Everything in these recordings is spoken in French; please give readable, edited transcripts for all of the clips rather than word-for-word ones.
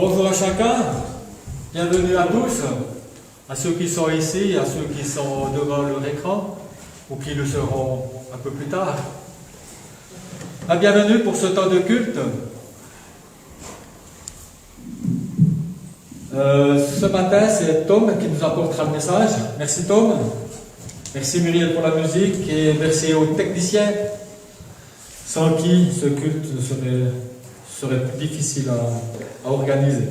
Bonjour à chacun, bienvenue à tous, à ceux qui sont ici, à ceux qui sont devant leur écran ou qui le seront un peu plus tard. Bienvenue pour ce temps de culte. Ce matin, c'est Tom qui nous apportera le message. Merci Tom, merci Muriel pour la musique et merci aux techniciens sans qui ce culte serait plus difficile à organiser.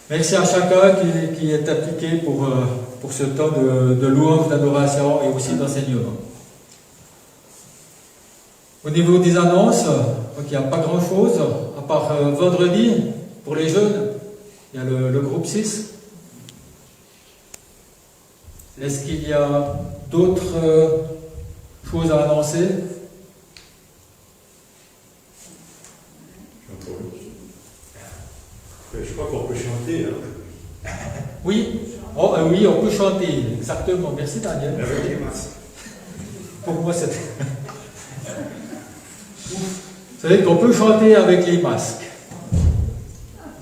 Merci à chacun qui est impliqué pour ce temps de louange, d'adoration et aussi d'enseignement. Au niveau des annonces, il n'y a pas grand-chose, à part vendredi, pour les jeunes, il y a le groupe 6. Est-ce qu'il y a d'autres choses à annoncer ? Je crois qu'on peut chanter. Hein. Oui, oui, on peut chanter, exactement. Merci Daniel. Avec les masques. Pour moi, c'est... Vous savez qu'on peut chanter avec les masques.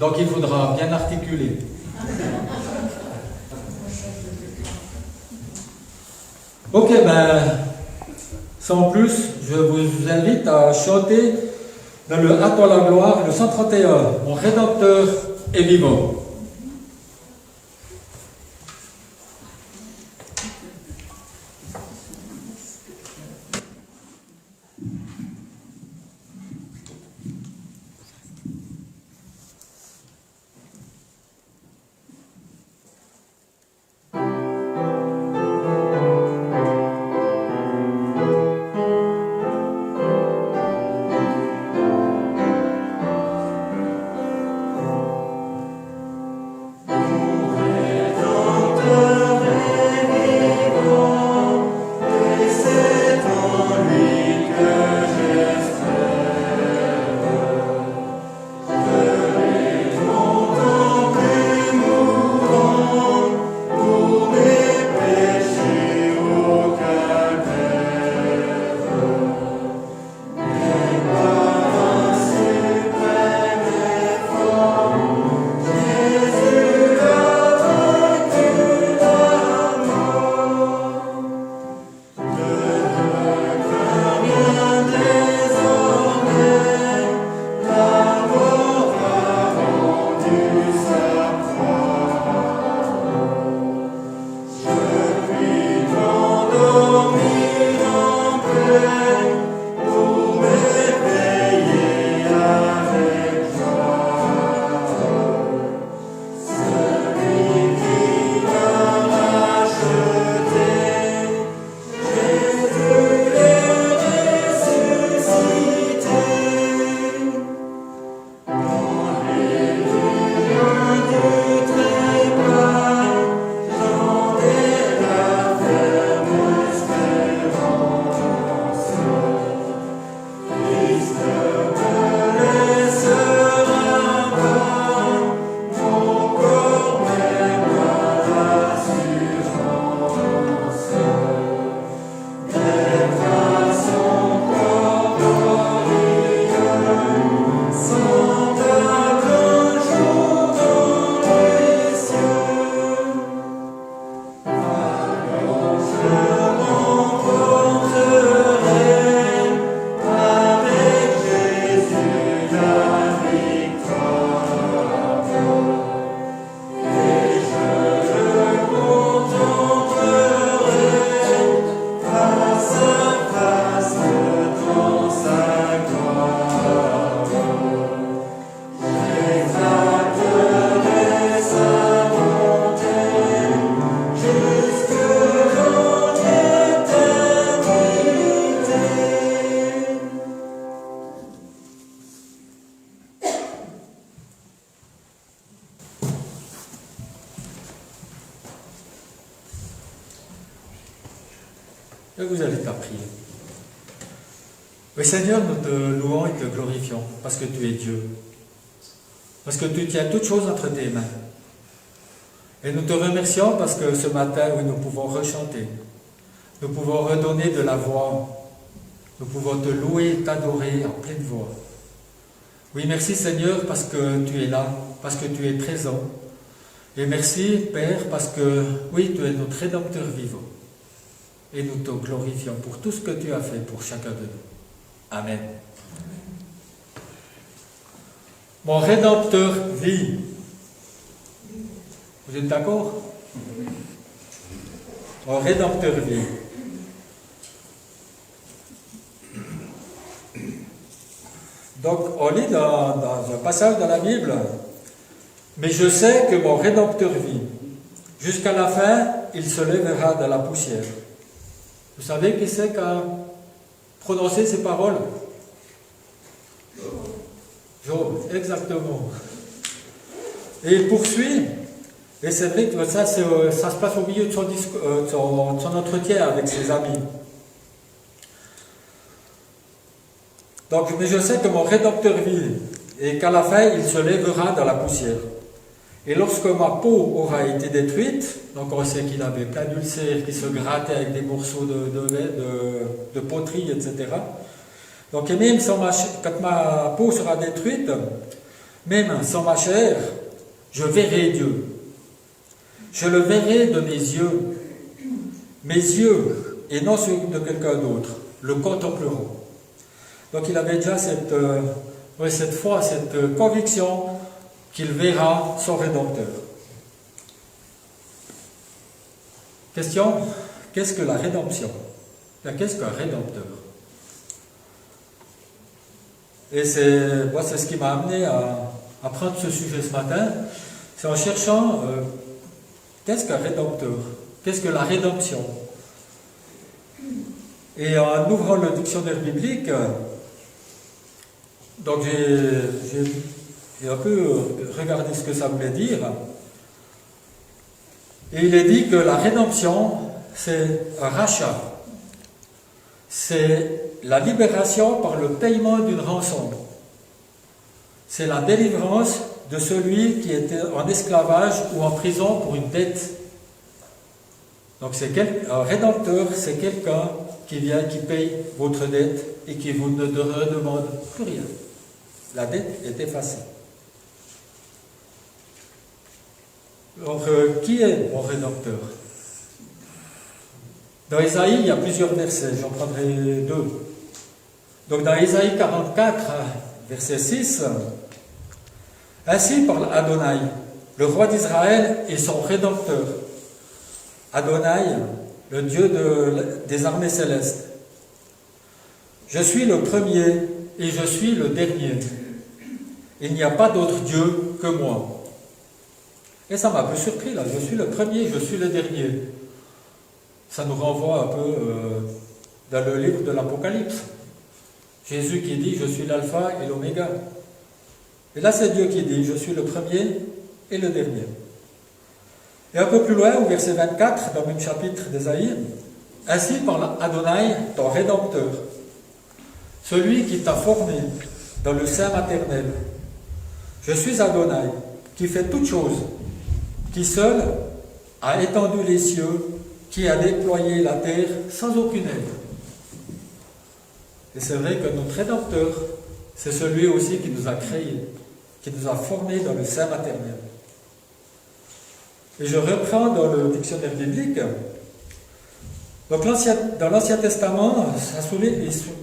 Donc il faudra bien articuler. Ok, sans plus, je vous invite à chanter dans le À toi la gloire, le 131, mon Rédempteur est vivant. Je vous invite à prier. Oui Seigneur, nous te louons et te glorifions parce que tu es Dieu. Parce que tu tiens toutes choses entre tes mains. Et nous te remercions parce que ce matin, oui, nous pouvons rechanter. Nous pouvons redonner de la voix. Nous pouvons te louer et t'adorer en pleine voix. Oui, merci Seigneur parce que tu es là, parce que tu es présent. Et merci, Père, parce que, oui, tu es notre Rédempteur vivant. Et nous te glorifions pour tout ce que tu as fait pour chacun de nous. Amen. Mon Rédempteur vit. Vous êtes d'accord? Mon Rédempteur vit. Donc, on lit dans un passage de la Bible, mais je sais que mon Rédempteur vit. Jusqu'à la fin, il se lèvera de la poussière. Vous savez qui c'est qui a prononcé ces paroles? Job, exactement. Et il poursuit, et c'est vrai que ça se passe au milieu de son entretien avec ses amis. Donc, mais je sais que mon Rédempteur vit, et qu'à la fin, il se lèvera dans la poussière. Et lorsque ma peau aura été détruite, donc on sait qu'il avait plein d'ulcères, qu'il se grattait avec des morceaux de poterie, etc. Donc, et même quand ma peau sera détruite, même sans ma chair, je verrai Dieu. Je le verrai de mes yeux, et non ceux de quelqu'un d'autre, le contempleront. Donc il avait déjà cette foi, cette conviction qu'il verra son Rédempteur. Question, qu'est-ce que la rédemption? Qu'est-ce qu'un Rédempteur? Et c'est ce qui m'a amené à prendre ce sujet ce matin. C'est en cherchant qu'est-ce qu'un Rédempteur? Qu'est-ce que la rédemption? Et en ouvrant le dictionnaire biblique, donc j'ai un peu regardé ce que ça voulait dire. Et il est dit que la rédemption, c'est un rachat. C'est la libération par le paiement d'une rançon. C'est la délivrance de celui qui était en esclavage ou en prison pour une dette. Donc un rédempteur, c'est quelqu'un qui vient, qui paye votre dette et qui vous ne redemande plus rien. La dette est effacée. Donc, qui est mon Rédempteur? Dans Ésaïe, il y a plusieurs versets, j'en prendrai deux. Donc, dans Ésaïe 44, verset 6, « Ainsi parle Adonai, le roi d'Israël et son Rédempteur. Adonai, le Dieu des armées célestes. Je suis le premier et je suis le dernier. Il n'y a pas d'autre Dieu que moi. » Et ça m'a un peu surpris là, je suis le premier, je suis le dernier. Ça nous renvoie un peu dans le livre de l'Apocalypse. Jésus qui dit, je suis l'alpha et l'oméga. Et là c'est Dieu qui dit, je suis le premier et le dernier. Et un peu plus loin, au verset 24, dans le même chapitre d'Ésaïe, « Ainsi parle Adonai, ton Rédempteur, celui qui t'a formé dans le sein maternel. Je suis Adonai, qui fait toutes choses, qui seul a étendu les cieux, qui a déployé la terre sans aucune aide. » Et c'est vrai que notre Rédempteur, c'est celui aussi qui nous a créés, qui nous a formés dans le sein maternel. Et je reprends dans le dictionnaire biblique. Donc dans l'Ancien Testament,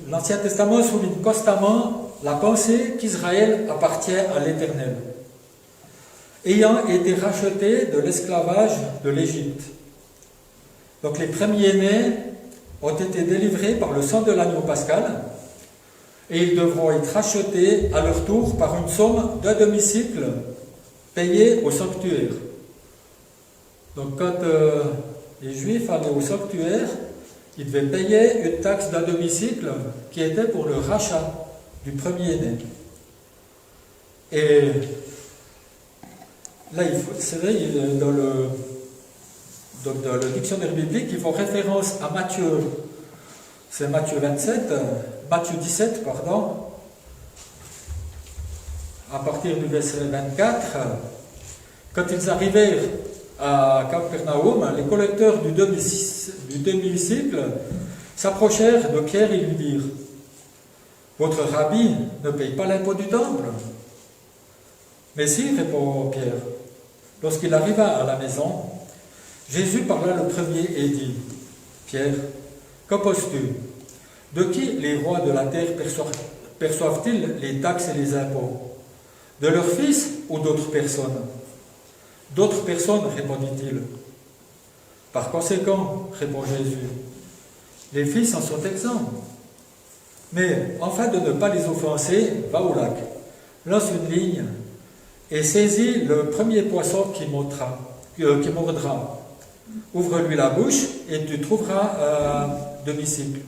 l'Ancien Testament souligne constamment la pensée qu'Israël appartient à l'Éternel, ayant été racheté de l'esclavage de l'Égypte. Donc les premiers-nés ont été délivrés par le sang de l'agneau pascal, et ils devront être rachetés à leur tour par une somme d'un demi-sicle payée au sanctuaire. Donc quand les Juifs allaient au sanctuaire, ils devaient payer une taxe d'un demi-sicle qui était pour le rachat du premier-né. Et là, c'est vrai, dans le dictionnaire biblique, ils font référence à Matthieu. C'est Matthieu 17, pardon. À partir du verset 24, quand ils arrivèrent à Capernaum, les collecteurs du demi-sicle s'approchèrent de Pierre et lui dirent « Votre rabbi ne paye pas l'impôt du temple ?» Mais si, répond Pierre. Lorsqu'il arriva à la maison, Jésus parla le premier et dit, Pierre, qu'opposes-tu? De qui les rois de la terre perçoivent-ils les taxes et les impôts? De leurs fils ou d'autres personnes? D'autres personnes, répondit-il. Par conséquent, répond Jésus, les fils en sont exempts. Mais, afin de ne pas les offenser, va au lac, lance une ligne et saisis le premier poisson qui mordra. Ouvre-lui la bouche et tu trouveras un cycle.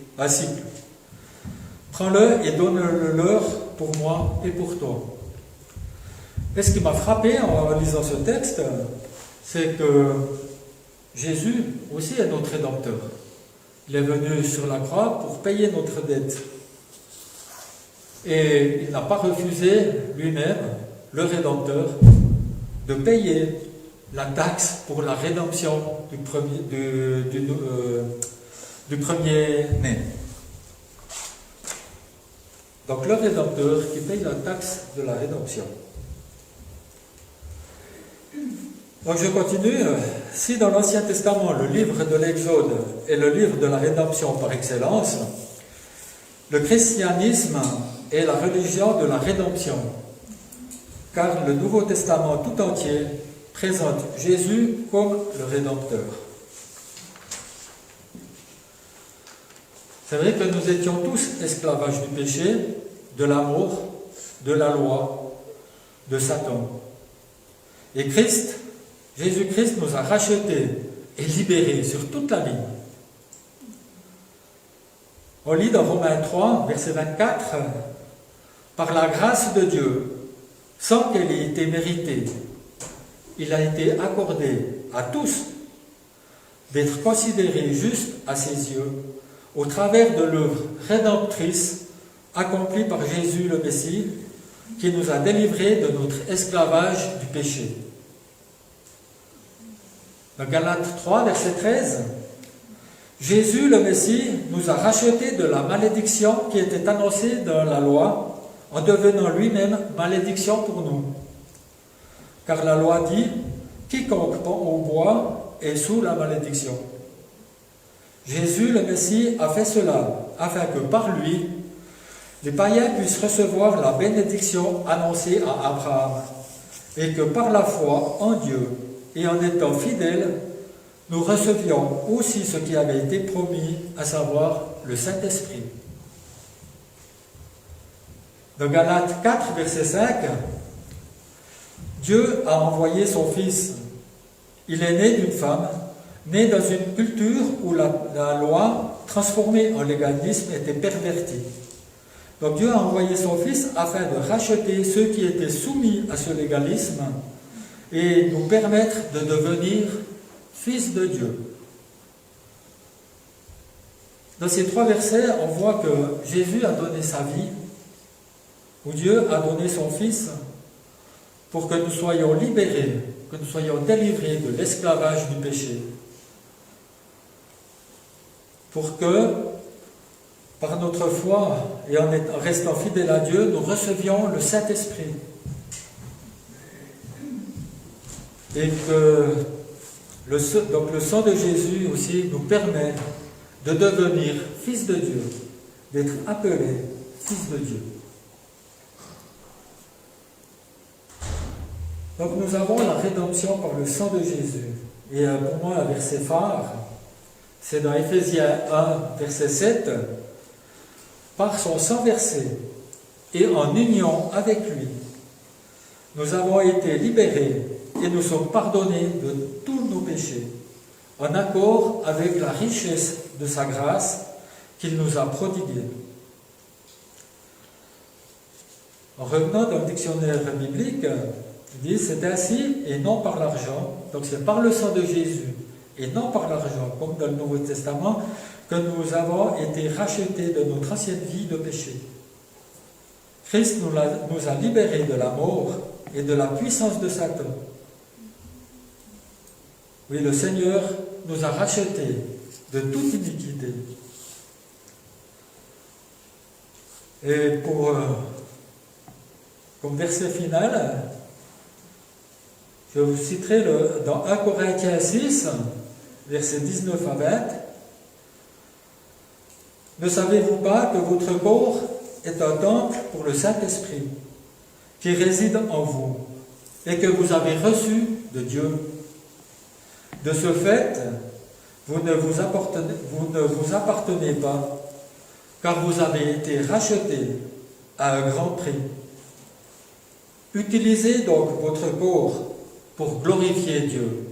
Prends-le et donne-le leur pour moi et pour toi. Et ce qui m'a frappé en lisant ce texte, c'est que Jésus aussi est notre Rédempteur. Il est venu sur la croix pour payer notre dette. Et il n'a pas refusé lui-même, le Rédempteur, de payer la taxe pour la rédemption du premier-né. Donc le Rédempteur qui paye la taxe de la rédemption. Donc je continue. Si dans l'Ancien Testament, le livre de l'Exode est le livre de la rédemption par excellence, le christianisme est la religion de la rédemption, car le Nouveau Testament tout entier présente Jésus comme le Rédempteur. C'est vrai que nous étions tous esclavages du péché, de l'amour, de la loi, de Satan. Et Christ, Jésus-Christ nous a rachetés et libérés sur toute la ligne. On lit dans Romains 3, verset 24, « Par la grâce de Dieu, sans qu'elle ait été méritée, il a été accordé à tous d'être considérés justes à ses yeux au travers de l'œuvre rédemptrice accomplie par Jésus le Messie, qui nous a délivrés de notre esclavage du péché. » Dans Galates 3, verset 13, « Jésus le Messie nous a rachetés de la malédiction qui était annoncée dans la loi, en devenant lui-même malédiction pour nous. Car la loi dit, quiconque pend au bois est sous la malédiction. Jésus le Messie a fait cela, afin que par lui, les païens puissent recevoir la bénédiction annoncée à Abraham, et que par la foi en Dieu et en étant fidèles, nous recevions aussi ce qui avait été promis, à savoir le Saint-Esprit. Dans Galates 4, verset 5, Dieu a envoyé son Fils. Il est né d'une femme, né dans une culture où la loi, transformée en légalisme, était pervertie. Donc Dieu a envoyé son Fils afin de racheter ceux qui étaient soumis à ce légalisme et nous permettre de devenir fils de Dieu. Dans ces 3 versets, on voit que Jésus a donné sa vie, où Dieu a donné son Fils pour que nous soyons libérés, que nous soyons délivrés de l'esclavage du péché. Pour que, par notre foi et en restant fidèles à Dieu, nous recevions le Saint-Esprit. Et que le sang de Jésus aussi nous permet de devenir fils de Dieu, d'être appelés fils de Dieu. Donc nous avons la rédemption par le sang de Jésus. Et pour moi, un verset phare, c'est dans Éphésiens 1, verset 7, « Par son sang versé et en union avec lui, nous avons été libérés et nous sommes pardonnés de tous nos péchés, en accord avec la richesse de sa grâce qu'il nous a prodiguée. » En revenant dans le dictionnaire biblique, il dit, c'est ainsi et non par l'argent, donc c'est par le sang de Jésus et non par l'argent, comme dans le Nouveau Testament, que nous avons été rachetés de notre ancienne vie de péché. Christ nous a libérés de la mort et de la puissance de Satan. Oui, le Seigneur nous a rachetés de toute iniquité. Et comme verset final, Je vous citerai dans 1 Corinthiens 6, versets 19 à 20. Ne savez-vous pas que votre corps est un temple pour le Saint-Esprit qui réside en vous et que vous avez reçu de Dieu? De ce fait, vous ne vous appartenez pas, car vous avez été rachetés à un grand prix. Utilisez donc votre corps pour glorifier Dieu.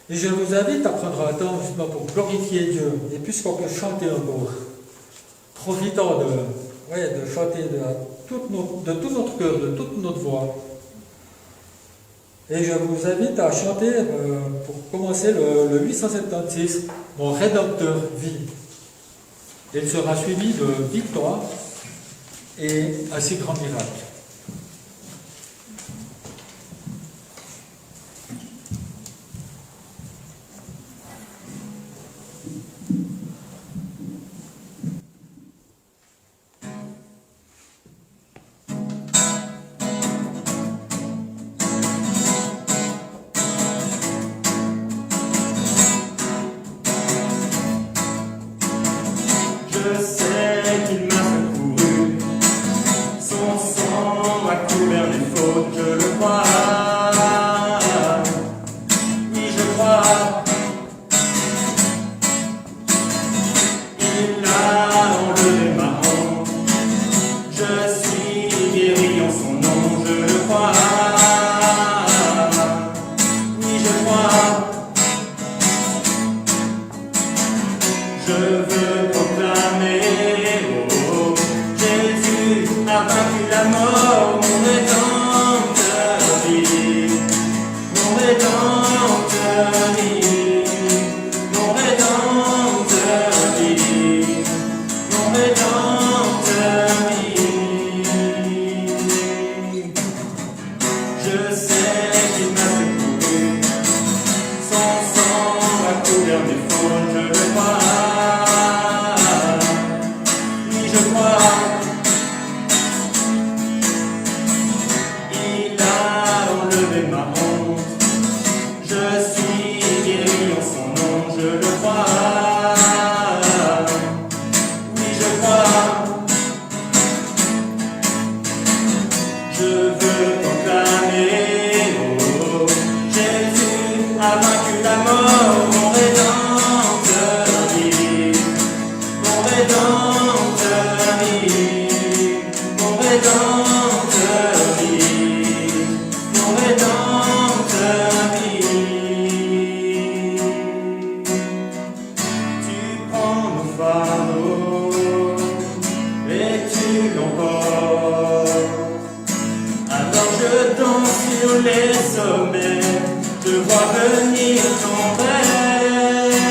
Et je vous invite à prendre un temps justement pour glorifier Dieu. Et puisqu'on peut chanter encore, profitons de chanter de tout notre cœur, de toute notre voix. Et je vous invite à chanter, pour commencer, le 876, Mon Rédempteur vit. Il sera suivi de victoire et un si grand miracle. Je sais qu'il m'a secouru, son sang a couvert mes fautes, je le crois. Oui, je crois. Il a enlevé ma honte, je suis guéri en son nom, je le crois. Oui, je crois. Je veux proclamer, oh, Jésus a vaincu la mort, mon rédempteur vit, mon rédempteur vit, mon rédempteur vit, mon rédempteur vit. Je sais qu'il m'a secouru, son sang a couvert mes fautes, je le crois. Je veux proclamer, oh, Jésus a vaincu la mort, mon rédempteur vit, mon rédempteur vit, mon rédempteur vit, mon rédempteur vit. Tu prends nos fardeaux et tu l'emportes. Je danse sur les sommets, je vois venir ton règne.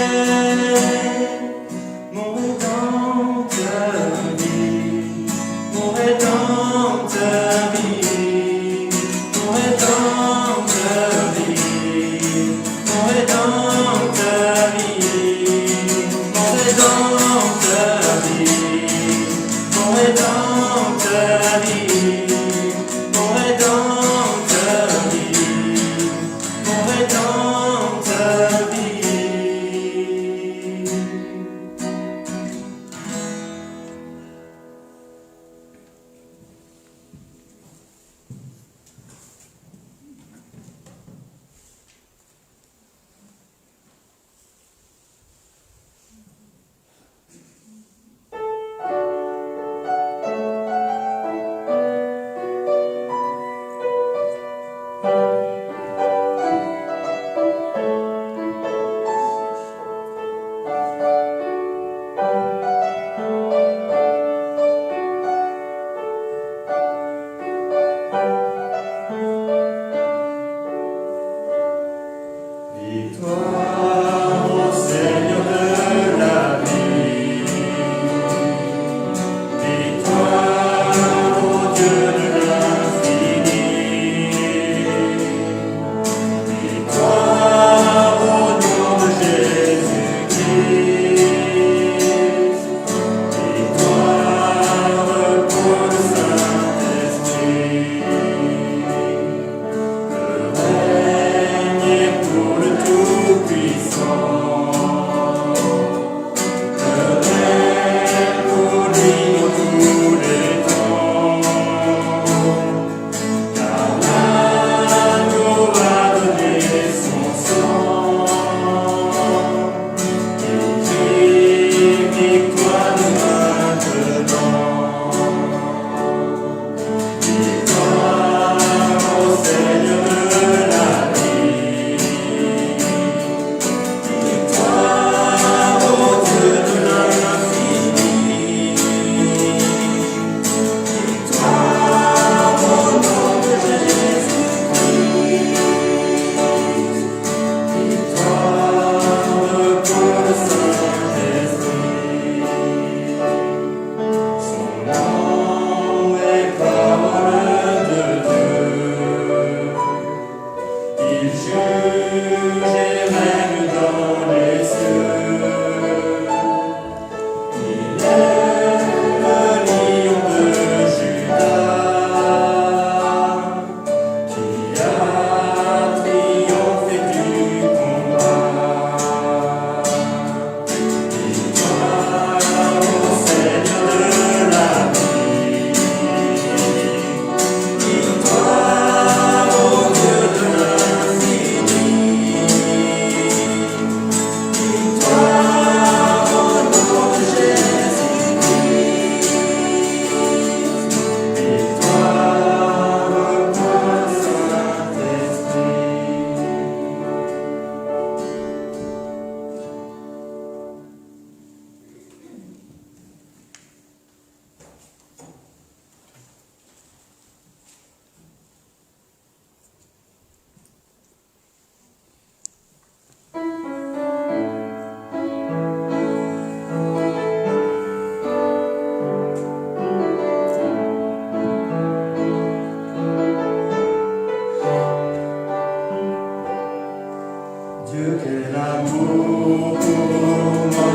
amour pour moi.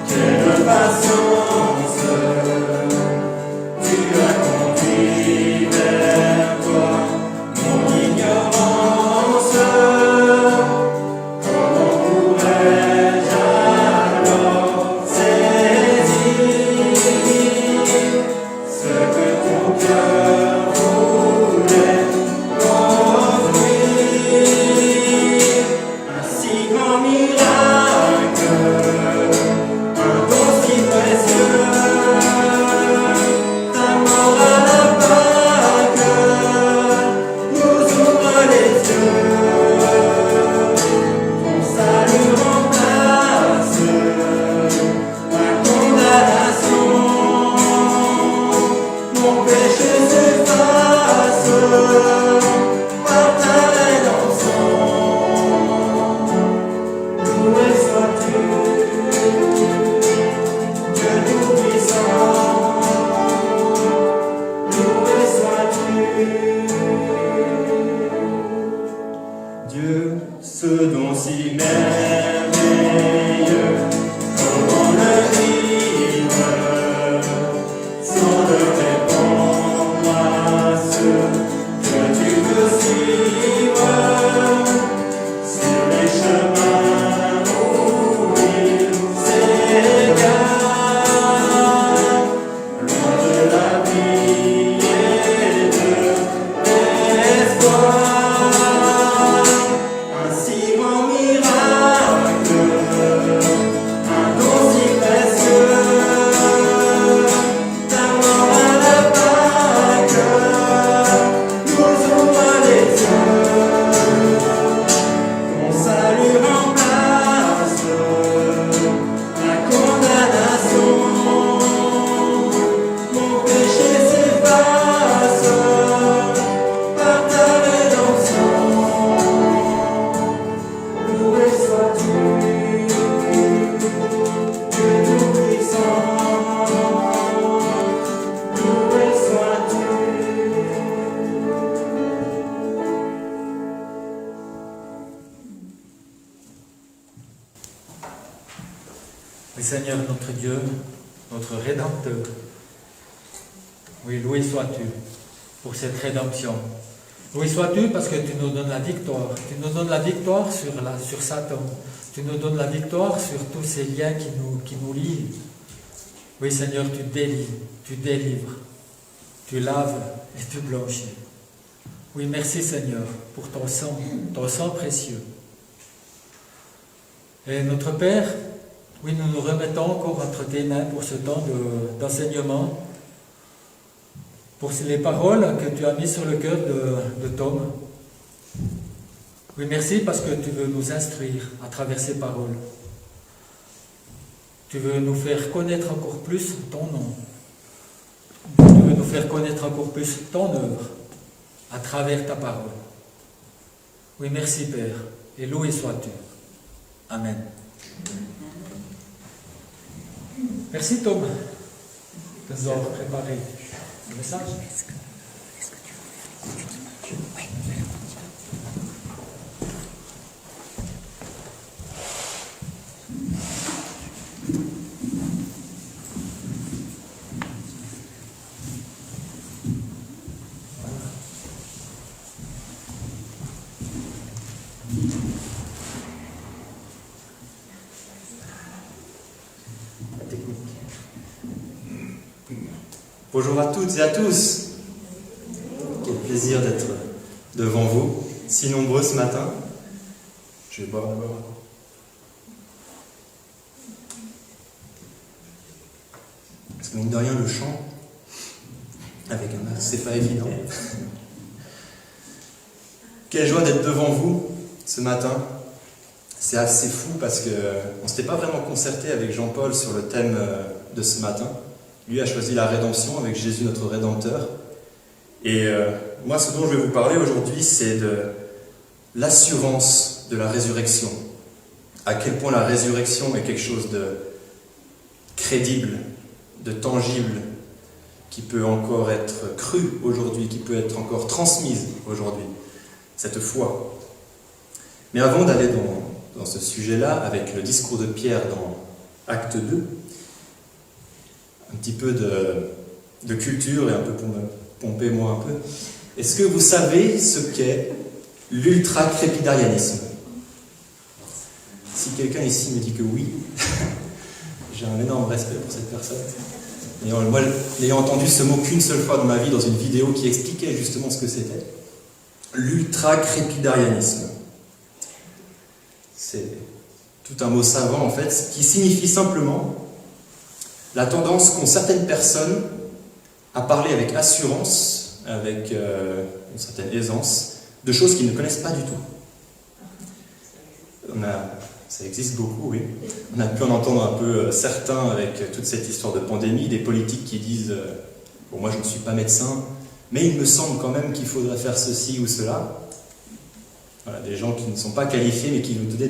Quelle patience tu as conduit vers toi mon ignorance. Comment pourrais-je alors saisir ce que ton cœur voulait m'offrir? Un si grand miracle, un don si précieux, ta mort à la Pâque nous ouvre les yeux. Ton salut remplace ma condamnation, mon péché s'efface par ta rédemption. Loué sois-tu, Dieu Tout-Puissant, loué sois-tu. Dieu, ce don si merveilleux, comment le vivre sans le répondre à ceux que tu veux suivre sur les chemins où ils s'égarent, loin de la vie et de l'espoir. Un si grand miracle, un don si précieux, ta mort à la Pâque nous ouvre les yeux. Ton salut remplace ma condamnation, mon péché s'efface par ta rédemption. Loué sois-tu, Dieu Tout-Puissant, loué sois-tu. Oui, Seigneur notre Dieu, notre Rédempteur, oui, loué sois-tu pour cette rédemption. Loué sois-tu parce que tu nous donnes la victoire. Tu nous donnes la victoire sur Satan. Tu nous donnes la victoire sur tous ces liens qui nous lient. Oui, Seigneur, tu délivres, tu laves et tu blanchis. Oui, merci Seigneur pour ton sang précieux. Et notre Père, oui, nous nous remettons encore entre tes mains pour ce temps d'enseignement, pour les paroles que tu as mises sur le cœur de Tom. Oui, merci parce que tu veux nous instruire à travers ces paroles. Tu veux nous faire connaître encore plus ton nom. Tu veux nous faire connaître encore plus ton œuvre à travers ta parole. Oui, merci Père, et loué sois-tu. Amen. Merci Tom de nous avoir préparé le message. Bonjour à toutes et à tous. Quel plaisir d'être devant vous, si nombreux ce matin. Je vais boire d'abord. Parce que mine de rien, le chant, avec un masque, c'est pas évident. Quelle joie d'être devant vous ce matin. C'est assez fou parce qu'on ne s'était pas vraiment concerté avec Jean-Paul sur le thème de ce matin. Lui a choisi la rédemption avec Jésus notre Rédempteur. Et moi, ce dont je vais vous parler aujourd'hui, c'est de l'assurance de la résurrection. À quel point la résurrection est quelque chose de crédible, de tangible, qui peut encore être crue aujourd'hui, qui peut être encore transmise aujourd'hui, cette foi. Mais avant d'aller dans ce sujet-là avec le discours de Pierre dans Acte 2. Un petit peu de culture et un peu pour me pomper moi un peu. Est-ce que vous savez ce qu'est l'ultra-crépidarianisme? Si quelqu'un ici me dit que oui, j'ai un énorme respect pour cette personne. Et moi, n'ayant entendu ce mot qu'une seule fois dans ma vie dans une vidéo qui expliquait justement ce que c'était, l'ultra-crépidarianisme. C'est tout un mot savant en fait, qui signifie simplement la tendance qu'ont certaines personnes à parler avec assurance, avec une certaine aisance, de choses qu'ils ne connaissent pas du tout. Ça existe beaucoup, oui. On a pu en entendre un peu certains avec toute cette histoire de pandémie, des politiques qui disent bon, moi je ne suis pas médecin, mais il me semble quand même qu'il faudrait faire ceci ou cela. Voilà, des gens qui ne sont pas qualifiés mais qui nous donnaient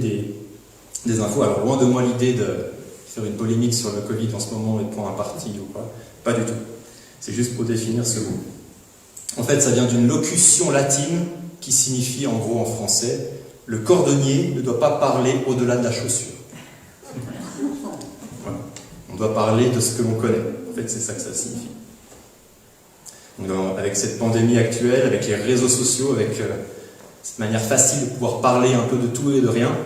des infos. Alors loin de moi l'idée de faire une polémique sur le Covid en ce moment et de prendre un parti ou quoi. Pas du tout. C'est juste pour définir ce mot. En fait, ça vient d'une locution latine qui signifie en gros en français le cordonnier ne doit pas parler au-delà de la chaussure. Voilà. On doit parler de ce que l'on connaît. En fait, c'est ça que ça signifie. Donc, avec cette pandémie actuelle, avec les réseaux sociaux, avec cette manière facile de pouvoir parler un peu de tout et de rien,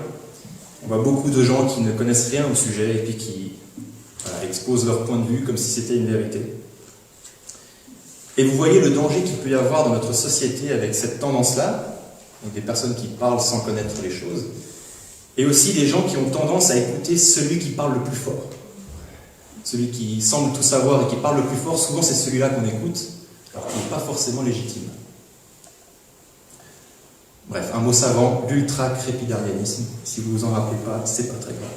on voit beaucoup de gens qui ne connaissent rien au sujet et puis qui exposent leur point de vue comme si c'était une vérité. Et vous voyez le danger qu'il peut y avoir dans notre société avec cette tendance-là, donc des personnes qui parlent sans connaître les choses, et aussi des gens qui ont tendance à écouter celui qui parle le plus fort. Celui qui semble tout savoir et qui parle le plus fort, souvent c'est celui-là qu'on écoute, alors qu'il n'est pas forcément légitime. Bref, un mot savant, l'ultra-crépidarianisme. Si vous vous en rappelez pas, c'est pas très grave.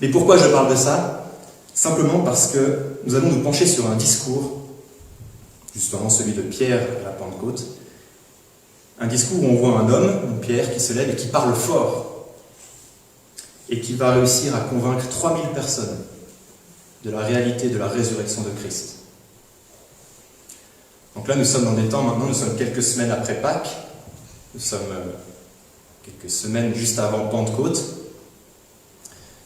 Mais pourquoi je parle de ça? Simplement parce que nous allons nous pencher sur un discours, justement celui de Pierre à la Pentecôte, un discours où on voit un homme, Pierre, qui se lève et qui parle fort, et qui va réussir à convaincre 3000 personnes de la réalité de la résurrection de Christ. Donc là, nous sommes dans des temps, maintenant, nous sommes quelques semaines après Pâques, nous sommes quelques semaines juste avant Pentecôte.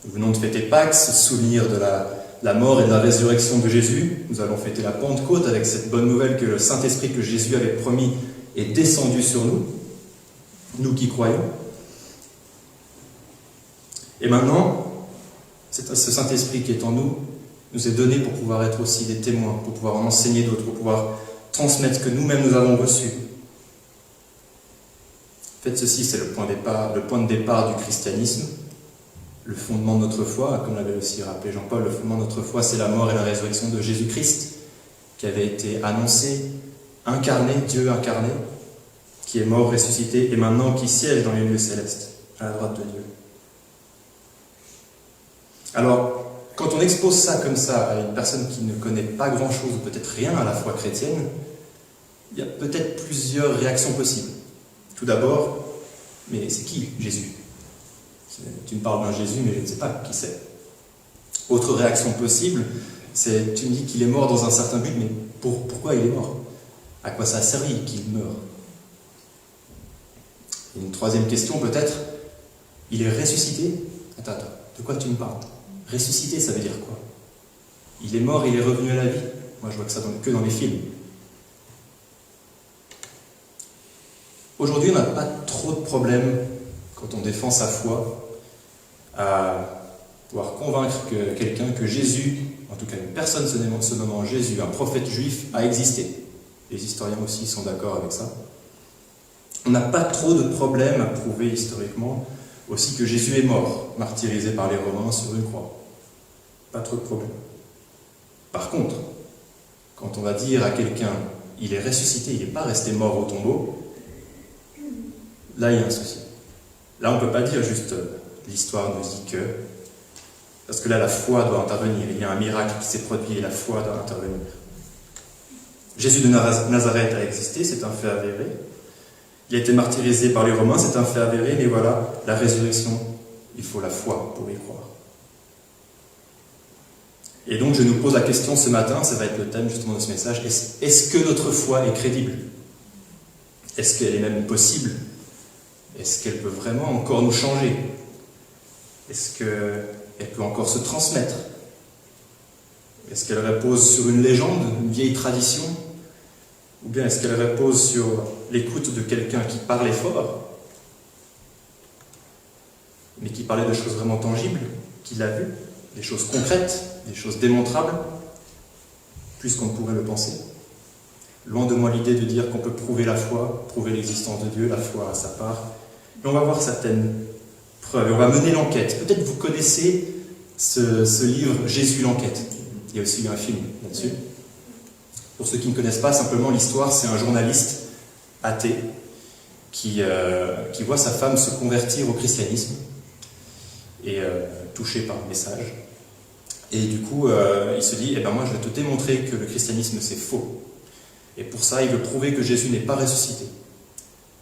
Nous venons de fêter Pâques, se souvenir de la mort et de la résurrection de Jésus. Nous allons fêter la Pentecôte avec cette bonne nouvelle que le Saint-Esprit que Jésus avait promis est descendu sur nous, nous qui croyons. Et maintenant, ce Saint-Esprit qui est en nous, nous est donné pour pouvoir être aussi des témoins, pour pouvoir en enseigner d'autres, pour pouvoir transmettre ce que nous-mêmes nous avons reçu. En fait, ceci, c'est le point de départ du christianisme, le fondement de notre foi, comme l'avait aussi rappelé Jean-Paul, le fondement de notre foi, c'est la mort et la résurrection de Jésus-Christ, qui avait été annoncé, incarné, Dieu incarné, qui est mort, ressuscité, et maintenant qui siège dans les lieux célestes, à la droite de Dieu. Alors, quand on expose ça comme ça à une personne qui ne connaît pas grand-chose, ou peut-être rien à la foi chrétienne, il y a peut-être plusieurs réactions possibles. Tout d'abord, mais c'est qui Jésus? Tu me parles d'un Jésus, mais je ne sais pas qui c'est. Autre réaction possible, c'est tu me dis qu'il est mort dans un certain but, mais pourquoi il est mort? À quoi ça a servi qu'il meure? Une troisième question peut-être, il est ressuscité? Attends, de quoi tu me parles? Ressuscité, ça veut dire quoi? Il est mort, il est revenu à la vie? Moi je vois que ça que dans les films. Aujourd'hui on n'a pas trop de problèmes quand on défend sa foi à pouvoir convaincre quelqu'un que Jésus, en tout cas une personne se nommant Jésus, un prophète juif, a existé. Les historiens aussi sont d'accord avec ça. On n'a pas trop de problèmes à prouver historiquement aussi que Jésus est mort, martyrisé par les Romains sur une croix. Pas trop de problèmes. Par contre, quand on va dire à quelqu'un il est ressuscité, il n'est pas resté mort au tombeau, là il y a un souci. Là on ne peut pas dire juste l'histoire nous dit que, parce que là la foi doit intervenir, il y a un miracle qui s'est produit et la foi doit intervenir. Jésus de Nazareth a existé, c'est un fait avéré. Il a été martyrisé par les Romains, c'est un fait avéré, mais voilà, la résurrection, il faut la foi pour y croire. Et donc je nous pose la question ce matin, ça va être le thème justement de ce message, est-ce que notre foi est crédible? Est-ce qu'elle est même possible Est-ce qu'elle peut vraiment encore nous changer? Est-ce qu'elle peut encore se transmettre? Est-ce qu'elle repose sur une légende, une vieille tradition? Ou bien est-ce qu'elle repose sur l'écoute de quelqu'un qui parlait fort, mais qui parlait de choses vraiment tangibles, qu'il a vues, des choses concrètes, des choses démontrables, plus qu'on ne pourrait le penser? Loin de moi l'idée de dire qu'on peut prouver la foi, prouver l'existence de Dieu, la foi à sa part, mais on va voir certaines preuves, et on va mener l'enquête. Peut-être vous connaissez ce livre, Jésus l'enquête. Il y a aussi eu un film là-dessus. Pour ceux qui ne connaissent pas, simplement l'histoire, c'est un journaliste athée qui voit sa femme se convertir au christianisme et touché par le message. Et du coup, il se dit, moi je vais te démontrer que le christianisme c'est faux. Et pour ça, il veut prouver que Jésus n'est pas ressuscité.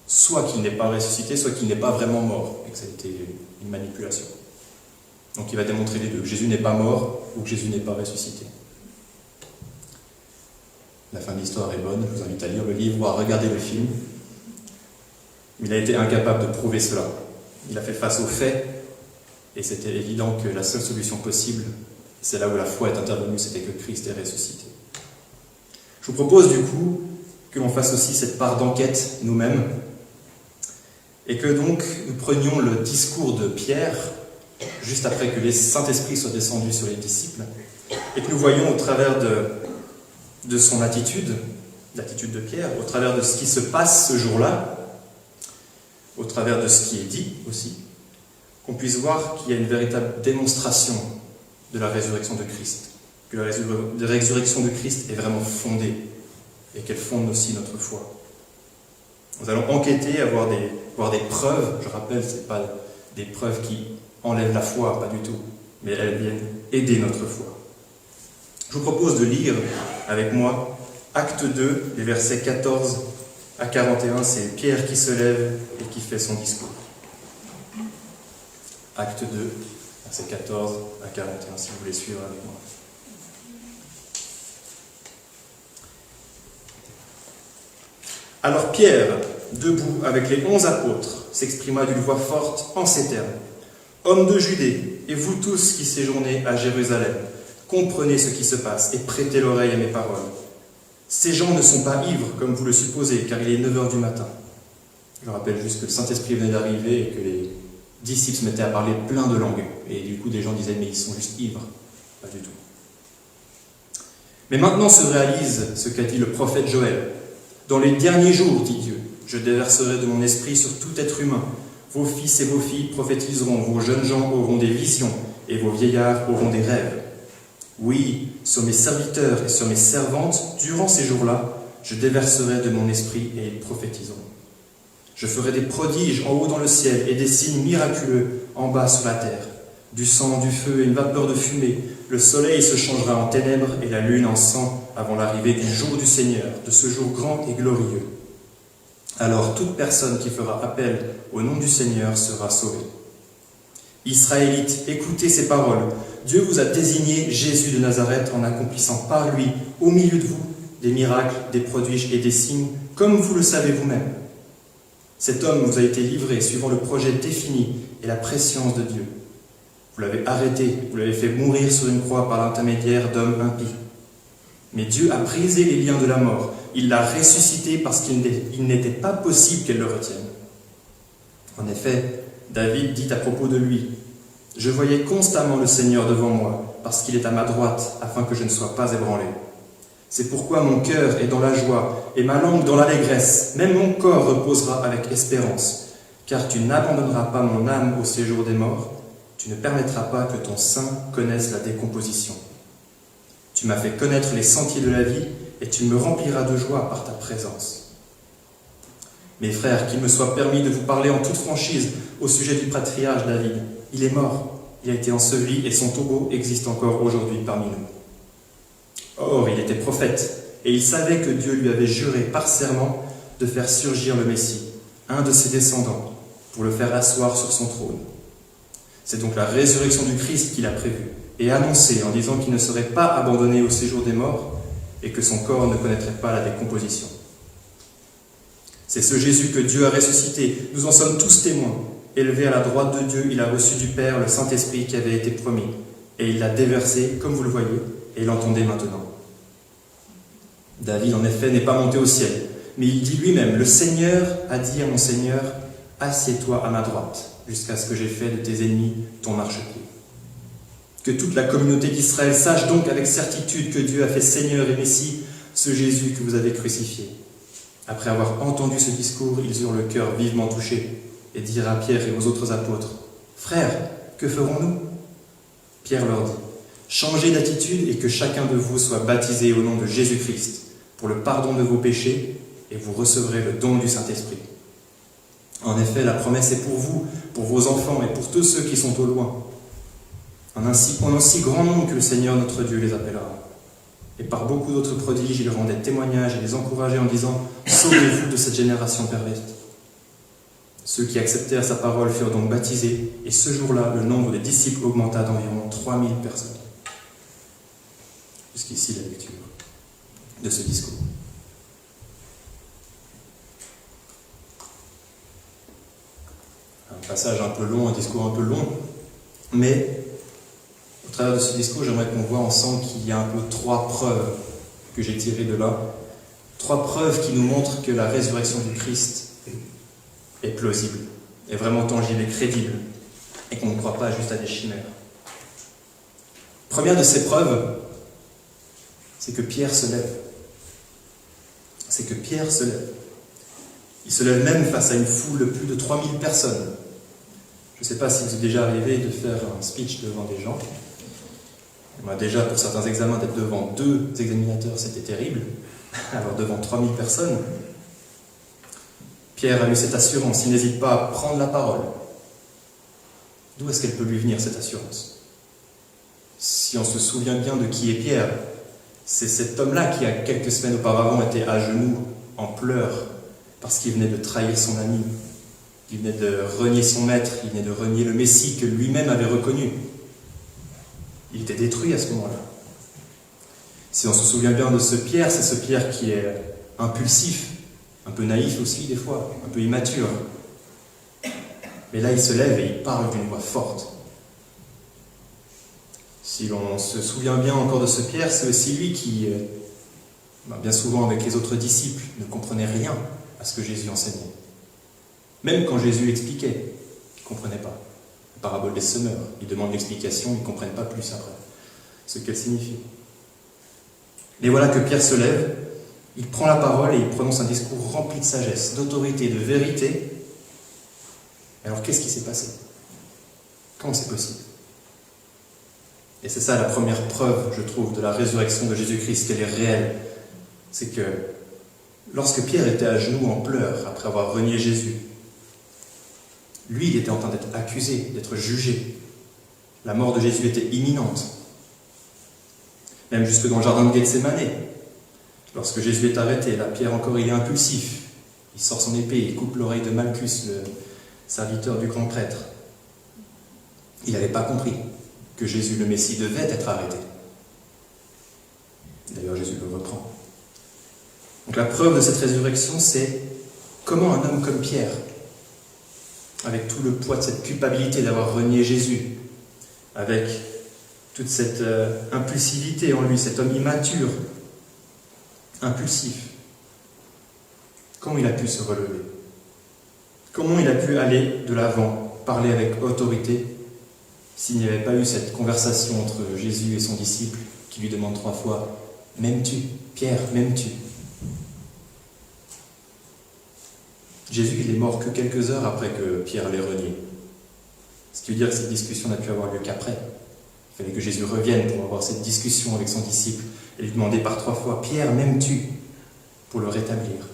Soit qu'il n'est pas ressuscité, soit qu'il n'est pas vraiment mort, et que ça a été une manipulation. Donc il va démontrer les deux, que Jésus n'est pas mort ou que Jésus n'est pas ressuscité. La fin de l'histoire est bonne, je vous invite à lire le livre ou à regarder le film. Il a été incapable de prouver cela. Il a fait face aux faits, et c'était évident que la seule solution possible, c'est là où la foi est intervenue, c'était que Christ est ressuscité. Je vous propose du coup que l'on fasse aussi cette part d'enquête nous-mêmes, et que donc nous prenions le discours de Pierre, juste après que les Saint-Esprit soient descendus sur les disciples, et que nous voyons au travers de son attitude, l'attitude de Pierre, au travers de ce qui se passe ce jour-là, au travers de ce qui est dit aussi, qu'on puisse voir qu'il y a une véritable démonstration de la résurrection de Christ, que la résurrection de Christ est vraiment fondée, et qu'elle fonde aussi notre foi. Nous allons enquêter, voir des preuves. Je rappelle, ce n'est pas des preuves qui enlèvent la foi, pas du tout, mais elles viennent aider notre foi. Je vous propose de lire avec moi Acte 2, les versets 14 à 41. C'est Pierre qui se lève et qui fait son discours. Acte 2, versets 14 à 41, si vous voulez suivre avec moi. Alors Pierre, debout avec les 11 apôtres, s'exprima d'une voix forte en ces termes. « Hommes de Judée, et vous tous qui séjournez à Jérusalem, comprenez ce qui se passe et prêtez l'oreille à mes paroles. Ces gens ne sont pas ivres, comme vous le supposez, car il est 9 h du matin. » Je rappelle juste que le Saint-Esprit venait d'arriver et que les disciples se mettaient à parler plein de langues. Et du coup, des gens disaient « mais ils sont juste ivres ». Pas du tout. Mais maintenant se réalise ce qu'a dit le prophète Joël. « Dans les derniers jours, dit Dieu, je déverserai de mon esprit sur tout être humain. Vos fils et vos filles prophétiseront, vos jeunes gens auront des visions, et vos vieillards auront des rêves. Oui, sur mes serviteurs et sur mes servantes, durant ces jours-là, je déverserai de mon esprit et ils prophétiseront. Je ferai des prodiges en haut dans le ciel et des signes miraculeux en bas sur la terre. Du sang, du feu et une vapeur de fumée. Le soleil se changera en ténèbres et la lune en sang avant l'arrivée du jour du Seigneur, de ce jour grand et glorieux. Alors toute personne qui fera appel au nom du Seigneur sera sauvée. Israélites, écoutez ces paroles. Dieu vous a désigné Jésus de Nazareth en accomplissant par lui, au milieu de vous, des miracles, des prodiges et des signes, comme vous le savez vous-même. Cet homme vous a été livré suivant le projet défini et la prescience de Dieu. Vous l'avez arrêté, vous l'avez fait mourir sur une croix par l'intermédiaire d'hommes impies. Mais Dieu a brisé les liens de la mort. Il l'a ressuscité parce qu'il n'était pas possible qu'elle le retienne. En effet, David dit à propos de lui, « Je voyais constamment le Seigneur devant moi, parce qu'il est à ma droite, afin que je ne sois pas ébranlé. C'est pourquoi mon cœur est dans la joie, et ma langue dans l'allégresse. Même mon corps reposera avec espérance, car tu n'abandonneras pas mon âme au séjour des morts, tu ne permettras pas que ton sein connaisse la décomposition. Tu m'as fait connaître les sentiers de la vie, et tu me rempliras de joie par ta présence. » Mes frères, qu'il me soit permis de vous parler en toute franchise au sujet du patriarche David. Il est mort, il a été enseveli, et son tombeau existe encore aujourd'hui parmi nous. Or, il était prophète, et il savait que Dieu lui avait juré par serment de faire surgir le Messie, un de ses descendants, pour le faire asseoir sur son trône. C'est donc la résurrection du Christ qu'il a prévue, et annoncée en disant qu'il ne serait pas abandonné au séjour des morts, et que son corps ne connaîtrait pas la décomposition. C'est ce Jésus que Dieu a ressuscité. Nous en sommes tous témoins. Élevé à la droite de Dieu, il a reçu du Père le Saint-Esprit qui avait été promis. Et il l'a déversé, comme vous le voyez, et l'entendez maintenant. David, en effet, n'est pas monté au ciel, mais il dit lui-même, « Le Seigneur a dit à mon Seigneur, assieds-toi à ma droite, jusqu'à ce que j'ai fait de tes ennemis ton marchepied. » Que toute la communauté d'Israël sache donc avec certitude que Dieu a fait Seigneur et Messie ce Jésus que vous avez crucifié. Après avoir entendu ce discours, ils eurent le cœur vivement touché et dirent à Pierre et aux autres apôtres, « Frères, que ferons-nous » Pierre leur dit, « Changez d'attitude et que chacun de vous soit baptisé au nom de Jésus-Christ pour le pardon de vos péchés et vous recevrez le don du Saint-Esprit. En effet, la promesse est pour vous, pour vos enfants et pour tous ceux qui sont au loin. En aussi grand nombre que le Seigneur notre Dieu les appellera. Et par beaucoup d'autres prodiges, il rendait témoignage et les encourageait en disant « Sauvez-vous de cette génération perverse ». Ceux qui acceptèrent sa parole furent donc baptisés, et ce jour-là, le nombre des disciples augmenta d'environ 3000 personnes. Jusqu'ici la lecture de ce discours. Un passage un peu long, un discours un peu long, mais au travers de ce discours, j'aimerais qu'on voit ensemble qu'il y a un peu 3 preuves que j'ai tirées de là. 3 preuves qui nous montrent que la résurrection du Christ est plausible, est vraiment tangible et crédible, et qu'on ne croit pas juste à des chimères. Première de ces preuves, c'est que Pierre se lève. C'est que Pierre se lève. Il se lève même face à une foule de plus de 3000 personnes. Je ne sais pas si vous êtes déjà arrivé de faire un speech devant des gens. Moi, déjà, pour certains examens, d'être devant 2 examinateurs, c'était terrible. Alors, devant 3000 personnes, Pierre a eu cette assurance. Il n'hésite pas à prendre la parole. D'où est-ce qu'elle peut lui venir, cette assurance? Si on se souvient bien de qui est Pierre, c'est cet homme-là qui, a quelques semaines auparavant, était à genoux, en pleurs, parce qu'il venait de trahir son ami. Il venait de renier son maître, il venait de renier le Messie que lui-même avait reconnu. Il était détruit à ce moment-là. Si on se souvient bien de ce Pierre, c'est ce Pierre qui est impulsif, un peu naïf aussi des fois, un peu immature. Mais là, il se lève et il parle d'une voix forte. Si l'on se souvient bien encore de ce Pierre, c'est aussi lui qui, bien souvent avec les autres disciples, ne comprenait rien à ce que Jésus enseignait. Même quand Jésus expliquait, ils ne comprenaient pas. La parabole des semeurs, ils demandent l'explication, ils ne comprennent pas plus après ce qu'elle signifie. Mais voilà que Pierre se lève, il prend la parole et il prononce un discours rempli de sagesse, d'autorité, de vérité. Alors qu'est-ce qui s'est passé? Comment c'est possible? Et c'est ça la première preuve, je trouve, de la résurrection de Jésus-Christ, qu'elle est réelle. C'est que lorsque Pierre était à genoux en pleurs après avoir renié Jésus, lui, il était en train d'être accusé, d'être jugé. La mort de Jésus était imminente. Même jusque dans le jardin de Gethsémane, lorsque Jésus est arrêté, là, Pierre encore, il est impulsif. Il sort son épée, il coupe l'oreille de Malchus, le serviteur du grand prêtre. Il n'avait pas compris que Jésus, le Messie, devait être arrêté. D'ailleurs, Jésus le reprend. Donc la preuve de cette résurrection, c'est comment un homme comme Pierre, avec tout le poids de cette culpabilité d'avoir renié Jésus, avec toute cette impulsivité en lui, cet homme immature, impulsif, comment il a pu se relever? Comment il a pu aller de l'avant, parler avec autorité, s'il n'y avait pas eu cette conversation entre Jésus et son disciple qui lui demande 3 fois « M'aimes-tu, Pierre, m'aimes-tu » Jésus, il est mort que quelques heures après que Pierre l'ait renié. Ce qui veut dire que cette discussion n'a pu avoir lieu qu'après. Il fallait que Jésus revienne pour avoir cette discussion avec son disciple et lui demander par 3 fois « Pierre, m'aimes-tu » pour le rétablir.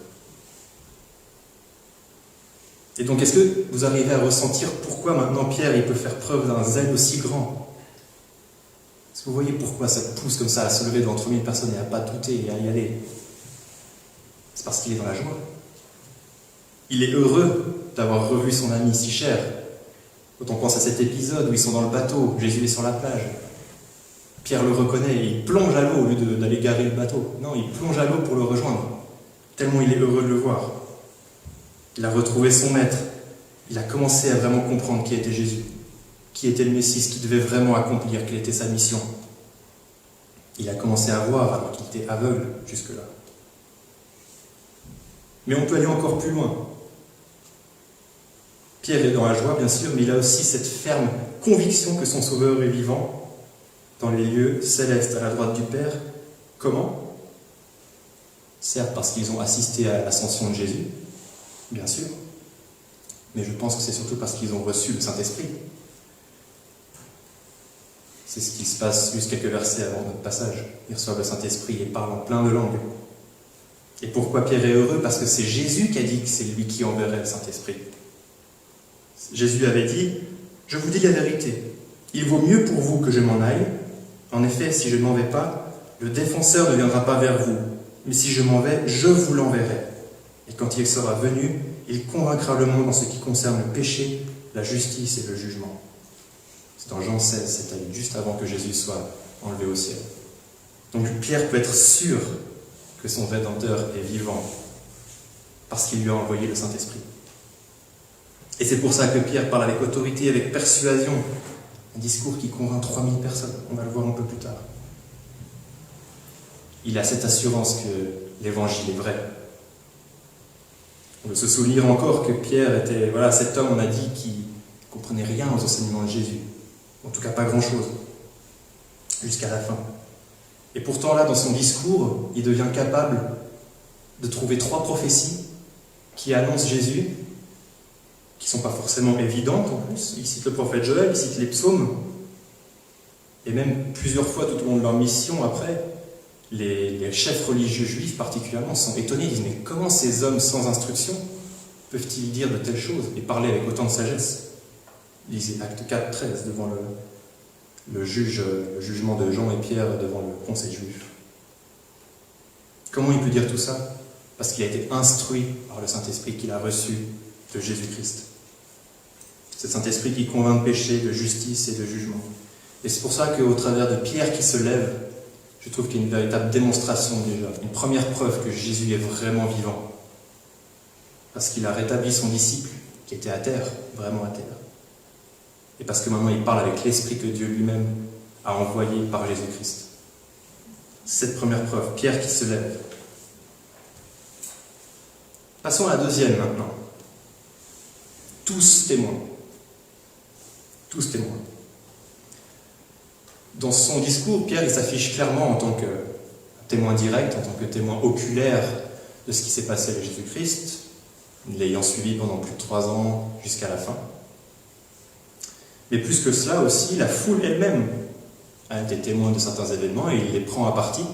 Et donc, est-ce que vous arrivez à ressentir pourquoi maintenant Pierre il peut faire preuve d'un zèle aussi grand? Est-ce que vous voyez pourquoi ça pousse comme ça à se lever devant 3000 personnes et à ne pas douter et à y aller? C'est parce qu'il est dans la joie. Il est heureux d'avoir revu son ami si cher. Quand on pense à cet épisode où ils sont dans le bateau, Jésus est sur la plage. Pierre le reconnaît et il plonge à l'eau au lieu d'aller garer le bateau. Non, il plonge à l'eau pour le rejoindre, tellement il est heureux de le voir. Il a retrouvé son maître. Il a commencé à vraiment comprendre qui était Jésus, qui était le Messie, ce qu'il devait vraiment accomplir, quelle était sa mission. Il a commencé à voir alors qu'il était aveugle jusque-là. Mais on peut aller encore plus loin. Pierre est dans la joie, bien sûr, mais il a aussi cette ferme conviction que son Sauveur est vivant dans les lieux célestes à la droite du Père. Comment? Certes, parce qu'ils ont assisté à l'ascension de Jésus, bien sûr, mais je pense que c'est surtout parce qu'ils ont reçu le Saint-Esprit. C'est ce qui se passe juste quelques versets avant notre passage. Ils reçoivent le Saint-Esprit et parlent en plein de langues. Et pourquoi Pierre est heureux? Parce que c'est Jésus qui a dit que c'est lui qui enverrait le Saint-Esprit. Jésus avait dit « Je vous dis la vérité, il vaut mieux pour vous que je m'en aille. En effet, si je ne m'en vais pas, le défenseur ne viendra pas vers vous. Mais si je m'en vais, je vous l'enverrai. Et quand il sera venu, il convaincra le monde en ce qui concerne le péché, la justice et le jugement. » C'est dans Jean 16, c'est-à-dire juste avant que Jésus soit enlevé au ciel. Donc Pierre peut être sûr que son Rédempteur est vivant, parce qu'il lui a envoyé le Saint-Esprit. Et c'est pour ça que Pierre parle avec autorité, avec persuasion, un discours qui convainc 3000 personnes, on va le voir un peu plus tard. Il a cette assurance que l'Évangile est vrai. On veut se souvenir encore que Pierre était, cet homme, on a dit, qui ne comprenait rien aux enseignements de Jésus. En tout cas, pas grand-chose. Jusqu'à la fin. Et pourtant, là, dans son discours, il devient capable de trouver 3 prophéties qui annoncent Jésus, qui ne sont pas forcément évidentes en plus. Il cite le prophète Joël, il cite les psaumes. Et même plusieurs fois tout au long de leur mission, après, les chefs religieux juifs particulièrement sont étonnés. Ils disent, mais comment ces hommes sans instruction peuvent-ils dire de telles choses et parler avec autant de sagesse? Lisez Acte 4, 13, devant le jugement de Jean et Pierre devant le conseil juif. Comment il peut dire tout ça? Parce qu'il a été instruit par le Saint-Esprit qu'il a reçu de Jésus-Christ. C'est le Saint-Esprit qui convainc de péché, de justice et de jugement. Et c'est pour ça qu'au travers de Pierre qui se lève, je trouve qu'il y a une véritable démonstration déjà, une première preuve que Jésus est vraiment vivant. Parce qu'il a rétabli son disciple, qui était à terre, vraiment à terre. Et parce que maintenant il parle avec l'Esprit que Dieu lui-même a envoyé par Jésus-Christ. Cette première preuve, Pierre qui se lève. Passons à la deuxième maintenant. Tous témoins. Tous témoins. Dans son discours, Pierre il s'affiche clairement en tant que témoin direct, en tant que témoin oculaire de ce qui s'est passé avec Jésus-Christ, l'ayant suivi pendant plus de 3 ans jusqu'à la fin. Mais plus que cela aussi, la foule elle-même a été témoin de certains événements et il les prend à partie.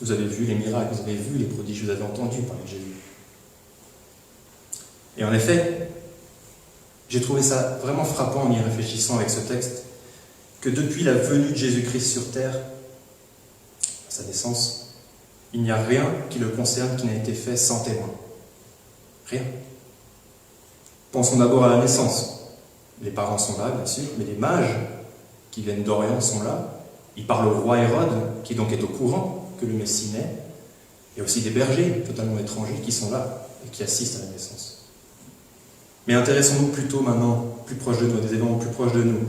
Vous avez vu les miracles, vous avez vu les prodiges, vous avez entendu parler de Jésus. Et en effet, j'ai trouvé ça vraiment frappant en y réfléchissant avec ce texte, que depuis la venue de Jésus-Christ sur terre, à sa naissance, il n'y a rien qui le concerne qui n'a été fait sans témoin. Rien. Pensons d'abord à la naissance. Les parents sont là, bien sûr, mais les mages qui viennent d'Orient sont là. Ils parlent au roi Hérode, qui donc est au courant que le Messie naît. Il y a aussi des bergers totalement étrangers qui sont là et qui assistent à la naissance. Mais intéressons-nous plutôt maintenant, plus proche de nous, des événements plus proches de nous,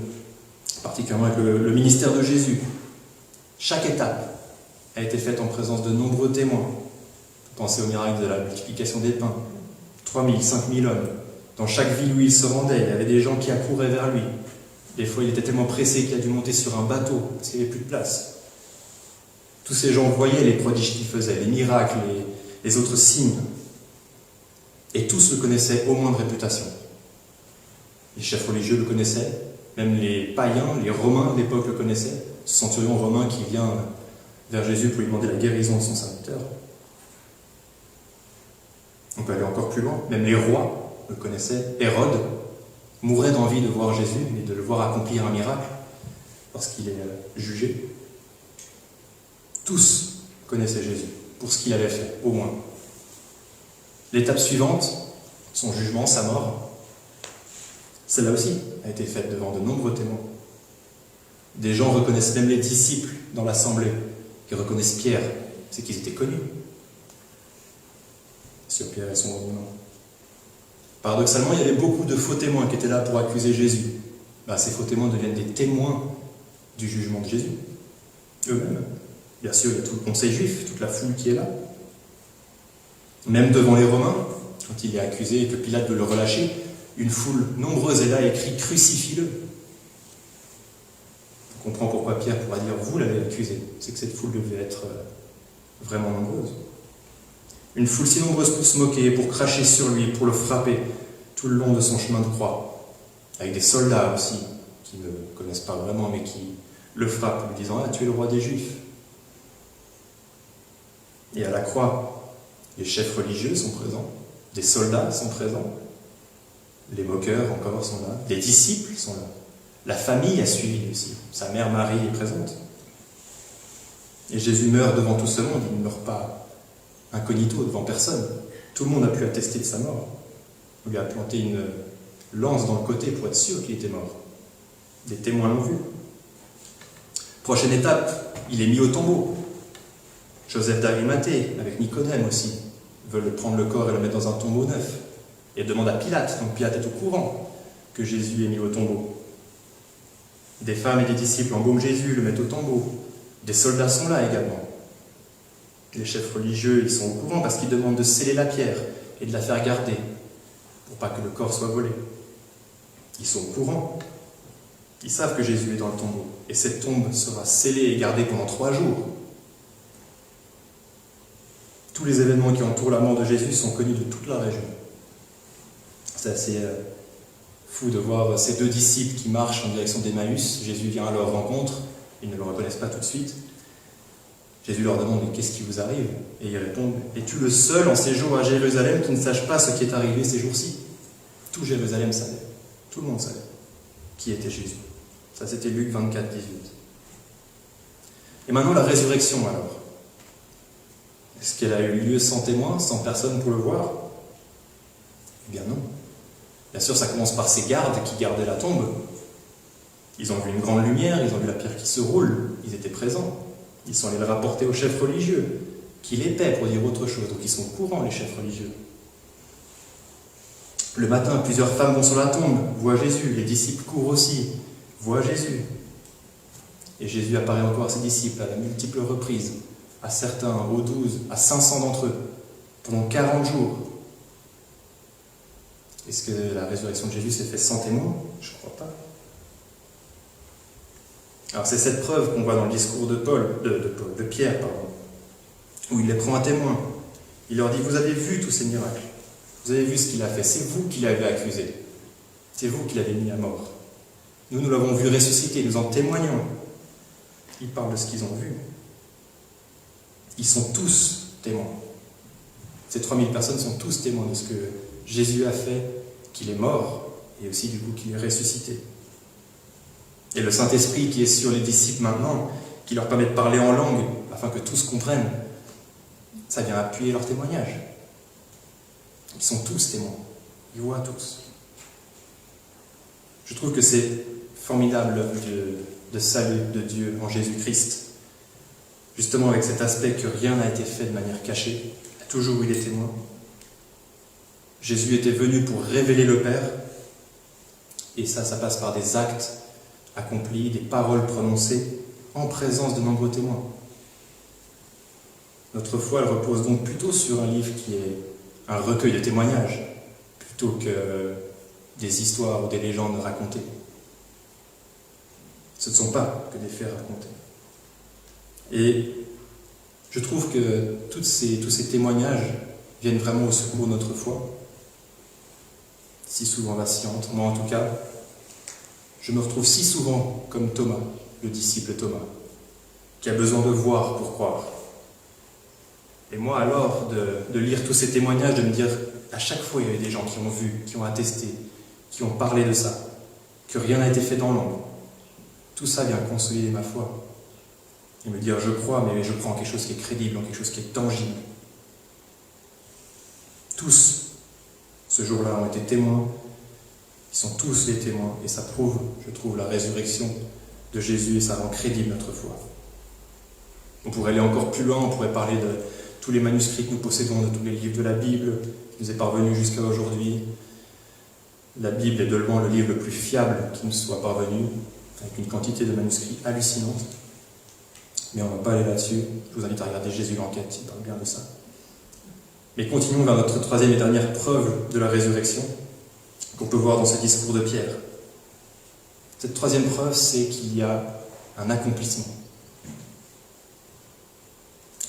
particulièrement avec le ministère de Jésus. Chaque étape a été faite en présence de nombreux témoins. Pensez au miracle de la multiplication des pains. 3000, 5000 hommes. Dans chaque ville où il se rendait, il y avait des gens qui accouraient vers lui. Des fois, il était tellement pressé qu'il a dû monter sur un bateau parce qu'il n'y avait plus de place. Tous ces gens voyaient les prodiges qu'il faisait, les miracles, les autres signes. Et tous le connaissaient au moins de réputation. Les chefs religieux le connaissaient, même les païens, les Romains de l'époque le connaissaient. Ce centurion romain qui vient vers Jésus pour lui demander la guérison de son serviteur. On peut aller encore plus loin. Même les rois le connaissaient. Hérode mourait d'envie de voir Jésus et de le voir accomplir un miracle parce qu'il est jugé. Tous connaissaient Jésus pour ce qu'il avait fait, au moins. L'étape suivante, son jugement, sa mort, celle-là aussi a été faite devant de nombreux témoins. Des gens reconnaissent même les disciples dans l'assemblée, qui reconnaissent Pierre, c'est qu'ils étaient connus. Sur Pierre et son nom. Paradoxalement, il y avait beaucoup de faux témoins qui étaient là pour accuser Jésus. Ces faux témoins deviennent des témoins du jugement de Jésus. Eux-mêmes. Bien sûr, il y a tout le conseil juif, toute la foule qui est là. Même devant les Romains, quand il est accusé et que Pilate veut le relâcher, une foule nombreuse est là et crie « Crucifie-le ». On comprend pourquoi Pierre pourra dire « Vous l'avez accusé ». C'est que cette foule devait être vraiment nombreuse. Une foule si nombreuse pour se moquer, pour cracher sur lui, pour le frapper tout le long de son chemin de croix. Avec des soldats aussi, qui ne le connaissent pas vraiment, mais qui le frappent, lui disant « Ah, tu es le roi des Juifs ». Et à la croix, les chefs religieux sont présents, des soldats sont présents, les moqueurs encore sont là, les disciples sont là, la famille a suivi aussi, sa mère Marie est présente. Et Jésus meurt devant tout ce monde, il ne meurt pas incognito devant personne. Tout le monde a pu attester de sa mort. On lui a planté une lance dans le côté pour être sûr qu'il était mort. Des témoins l'ont vu. Prochaine étape, il est mis au tombeau. Joseph d'Arimathée, avec Nicodème aussi, veulent prendre le corps et le mettre dans un tombeau neuf. Et demande à Pilate, donc Pilate est au courant que Jésus est mis au tombeau. Des femmes et des disciples embaument Jésus, le mettent au tombeau. Des soldats sont là également. Les chefs religieux, ils sont au courant parce qu'ils demandent de sceller la pierre et de la faire garder pour pas que le corps soit volé. Ils sont au courant. Ils savent que Jésus est dans le tombeau. Et cette tombe sera scellée et gardée pendant 3 jours. Tous les événements qui entourent la mort de Jésus sont connus de toute la région. C'est assez fou de voir ces 2 disciples qui marchent en direction d'Emmaüs. Jésus vient à leur rencontre. Ils ne le reconnaissent pas tout de suite. Jésus leur demande « Mais qu'est-ce qui vous arrive ?» Et ils répondent « Es-tu le seul en séjour à Jérusalem qui ne sache pas ce qui est arrivé ces jours-ci » Tout Jérusalem savait. Tout le monde savait qui était Jésus. Ça, c'était Luc 24, 18. Et maintenant, la résurrection, alors. Est-ce qu'elle a eu lieu sans témoins, sans personne pour le voir? Eh bien non. Bien sûr, ça commence par ces gardes qui gardaient la tombe. Ils ont vu une grande lumière, ils ont vu la pierre qui se roule, ils étaient présents. Ils sont allés le rapporter aux chefs religieux, qui les paient pour dire autre chose. Donc ils sont au courant, les chefs religieux. Le matin, plusieurs femmes vont sur la tombe, voient Jésus. Les disciples courent aussi, voient Jésus. Et Jésus apparaît encore à ses disciples à de multiples reprises, à certains, aux 12, à 500 d'entre eux, pendant 40 jours. Est-ce que la résurrection de Jésus s'est faite sans témoin? Je ne crois pas. Alors c'est cette preuve qu'on voit dans le discours de Pierre, où il les prend à témoin. Il leur dit, vous avez vu tous ces miracles, vous avez vu ce qu'il a fait, c'est vous qui l'avez accusé, c'est vous qui l'avez mis à mort. Nous l'avons vu ressusciter, nous en témoignons. Ils parlent de ce qu'ils ont vu. Ils sont tous témoins. Ces 3000 personnes sont tous témoins de ce que Jésus a fait, qu'il est mort, et aussi du coup qu'il est ressuscité. Et le Saint-Esprit qui est sur les disciples maintenant, qui leur permet de parler en langue, afin que tous comprennent, ça vient appuyer leur témoignage. Ils sont tous témoins. Ils voient tous. Je trouve que c'est formidable l'œuvre de salut de Dieu en Jésus-Christ. Justement avec cet aspect que rien n'a été fait de manière cachée. Il y a toujours eu des témoins. Jésus était venu pour révéler le Père. Et ça passe par des actes accomplis, des paroles prononcées en présence de nombreux témoins. Notre foi, elle repose donc plutôt sur un livre qui est un recueil de témoignages, plutôt que des histoires ou des légendes racontées. Ce ne sont pas que des faits racontés. Et je trouve que tous ces témoignages viennent vraiment au secours de notre foi, si souvent vacillante. Moi en tout cas, je me retrouve si souvent comme Thomas, le disciple Thomas, qui a besoin de voir pour croire. Et moi alors, de lire tous ces témoignages, de me dire, à chaque fois il y a eu des gens qui ont vu, qui ont attesté, qui ont parlé de ça, que rien n'a été fait dans l'ombre. Tout ça vient consolider ma foi. Et me dire, je crois, mais je crois en quelque chose qui est crédible, en quelque chose qui est tangible. Tous, ce jour-là, ont été témoins. Ils sont tous les témoins. Et ça prouve, je trouve, la résurrection de Jésus et ça rend crédible notre foi. On pourrait aller encore plus loin, on pourrait parler de tous les manuscrits que nous possédons, de tous les livres de la Bible, qui nous est parvenu jusqu'à aujourd'hui, La Bible est de loin le livre le plus fiable qui nous soit parvenu, avec une quantité de manuscrits hallucinante. Mais on ne va pas aller là-dessus. Je vous invite à regarder Jésus l'enquête, il parle bien de ça. Mais continuons vers notre troisième et dernière preuve de la résurrection, qu'on peut voir dans ce discours de Pierre. Cette troisième preuve, c'est qu'il y a un accomplissement.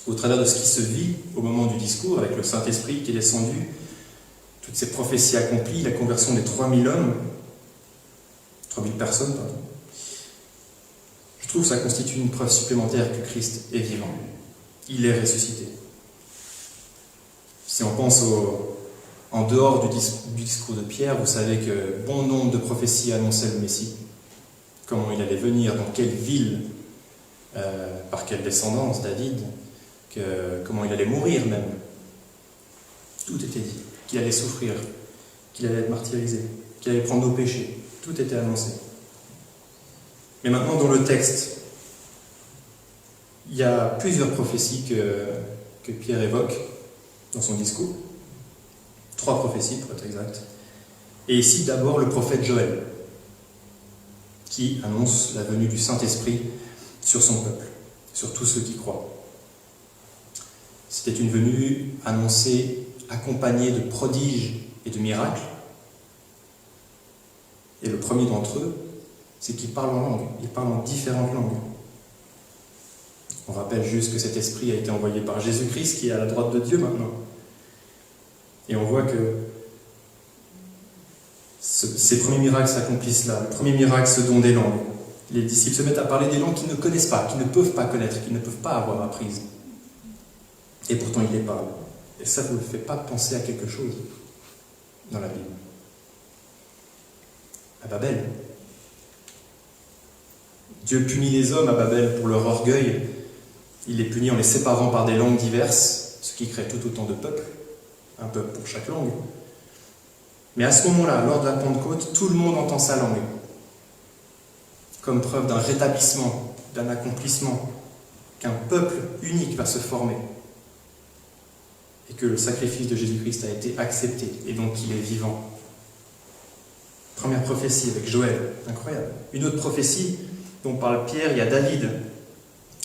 Au travers de ce qui se vit au moment du discours, avec le Saint-Esprit qui est descendu, toutes ces prophéties accomplies, la conversion des 3000 personnes, pardon, je trouve que ça constitue une preuve supplémentaire que Christ est vivant. Il est ressuscité. Si on pense en dehors du discours de Pierre, vous savez que bon nombre de prophéties annonçaient le Messie, comment il allait venir, dans quelle ville, par quelle descendance, David, comment il allait mourir même. Tout était dit, qu'il allait souffrir, qu'il allait être martyrisé, qu'il allait prendre nos péchés. Tout était annoncé. Mais maintenant, dans le texte, il y a plusieurs prophéties que Pierre évoque dans son discours. 3 prophéties, pour être exact. Et ici, d'abord, le prophète Joël, qui annonce la venue du Saint-Esprit sur son peuple, sur tous ceux qui croient. C'était une venue annoncée, accompagnée de prodiges et de miracles. Et le premier d'entre eux, c'est qu'il parle en langue, il parle en différentes langues. On rappelle juste que cet esprit a été envoyé par Jésus-Christ, qui est à la droite de Dieu maintenant. Et on voit que ces premiers miracles s'accomplissent là. Le premier miracle, ce don des langues. Les disciples se mettent à parler des langues qu'ils ne connaissent pas, qu'ils ne peuvent pas connaître, qu'ils ne peuvent pas avoir apprises. Et pourtant, ils les parlent. Et ça ne vous fait pas penser à quelque chose dans la Bible. À Babel. Dieu punit les hommes à Babel pour leur orgueil. Il les punit en les séparant par des langues diverses, ce qui crée tout autant de peuples, un peuple pour chaque langue. Mais à ce moment-là, lors de la Pentecôte, tout le monde entend sa langue, comme preuve d'un rétablissement, d'un accomplissement, qu'un peuple unique va se former, et que le sacrifice de Jésus-Christ a été accepté, et donc qu'il est vivant. Première prophétie avec Joël, incroyable. Une autre prophétie dont parle Pierre, il y a David,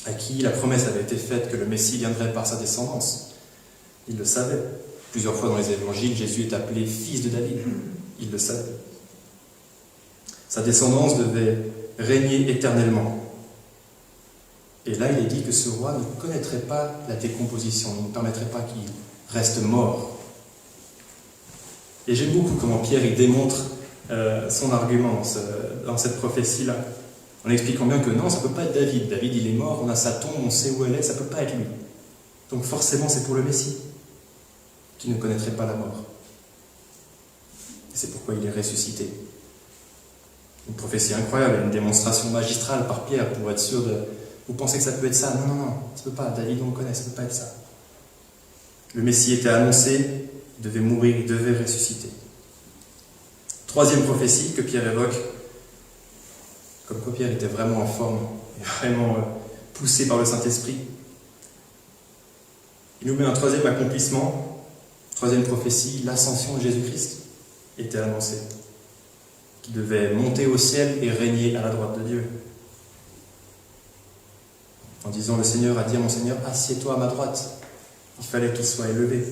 à qui la promesse avait été faite que le Messie viendrait par sa descendance. Il le savait. Plusieurs fois dans les évangiles, Jésus est appelé fils de David. Il le savait. Sa descendance devait régner éternellement. Et là, il est dit que ce roi ne connaîtrait pas la décomposition, il ne permettrait pas qu'il reste mort. Et j'aime beaucoup comment Pierre il démontre son argument dans cette prophétie-là, en expliquant bien que non, ça ne peut pas être David. David, il est mort, on a sa tombe, on sait où elle est, ça ne peut pas être lui. Donc forcément, c'est pour le Messie, qui ne connaîtrait pas la mort. Et c'est pourquoi il est ressuscité. Une prophétie incroyable, une démonstration magistrale par Pierre pour être sûr de... Vous pensez que ça peut être ça? Non, non, non, ça ne peut pas. David, on le connaît, ça ne peut pas être ça. Le Messie était annoncé, il devait mourir, il devait ressusciter. Troisième prophétie que Pierre évoque, comme quoi Pierre était vraiment en forme, et vraiment poussé par le Saint-Esprit. Il nous met un troisième accomplissement, troisième prophétie, l'ascension de Jésus-Christ était annoncée, qui devait monter au ciel et régner à la droite de Dieu. En disant, le Seigneur a dit à mon Seigneur, assieds-toi à ma droite. Il fallait qu'il soit élevé.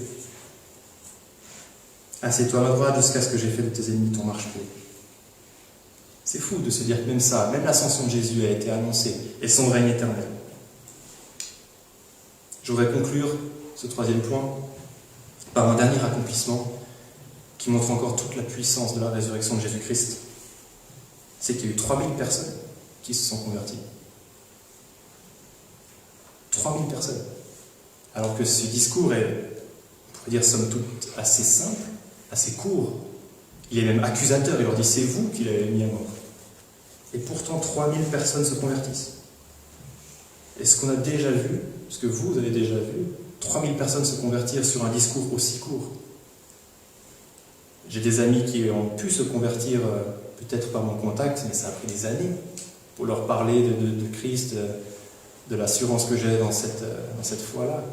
Assieds-toi à ma droite jusqu'à ce que j'ai fait de tes ennemis ton marchepied. C'est fou de se dire que même ça, même l'ascension de Jésus a été annoncée, et son règne éternel. Je voudrais conclure ce troisième point par un dernier accomplissement qui montre encore toute la puissance de la résurrection de Jésus-Christ. C'est qu'il y a eu 3000 personnes qui se sont converties. 3000 personnes. Alors que ce discours est, on pourrait dire, somme toute, assez simple, assez court. Il est même accusateur, il leur dit, c'est vous qui l'avez mis à mort. Et pourtant, 3000 personnes se convertissent. Est-ce qu'on a déjà vu, ce que vous avez déjà vu, 3000 personnes se convertir sur un discours aussi court? J'ai des amis qui ont pu se convertir, peut-être par mon contact, mais ça a pris des années, pour leur parler de Christ, de l'assurance que j'ai dans cette foi-là.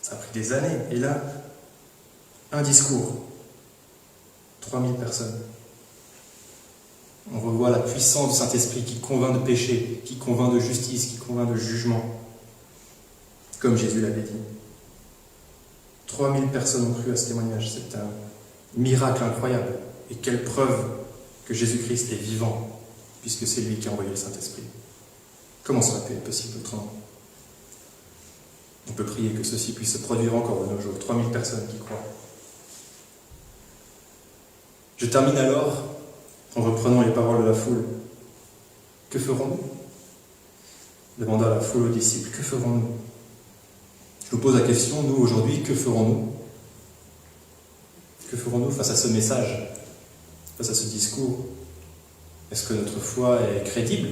Ça a pris des années. Et là, un discours. 3000 personnes. On revoit la puissance du Saint-Esprit qui convainc de péché, qui convainc de justice, qui convainc de jugement, comme Jésus l'avait dit. 3000 personnes ont cru à ce témoignage. C'est un miracle incroyable. Et quelle preuve que Jésus-Christ est vivant, puisque c'est lui qui a envoyé le Saint-Esprit. Comment ça aurait pu être possible autrement? On peut prier que ceci puisse se produire encore de nos jours. 3000 personnes qui croient. Je termine alors en reprenant les paroles de la foule. Que ferons-nous? Demanda la foule aux disciples. Que ferons-nous? Je nous pose la question, nous aujourd'hui, que ferons-nous? Que ferons-nous face à ce message, face à ce discours? Est-ce que notre foi est crédible?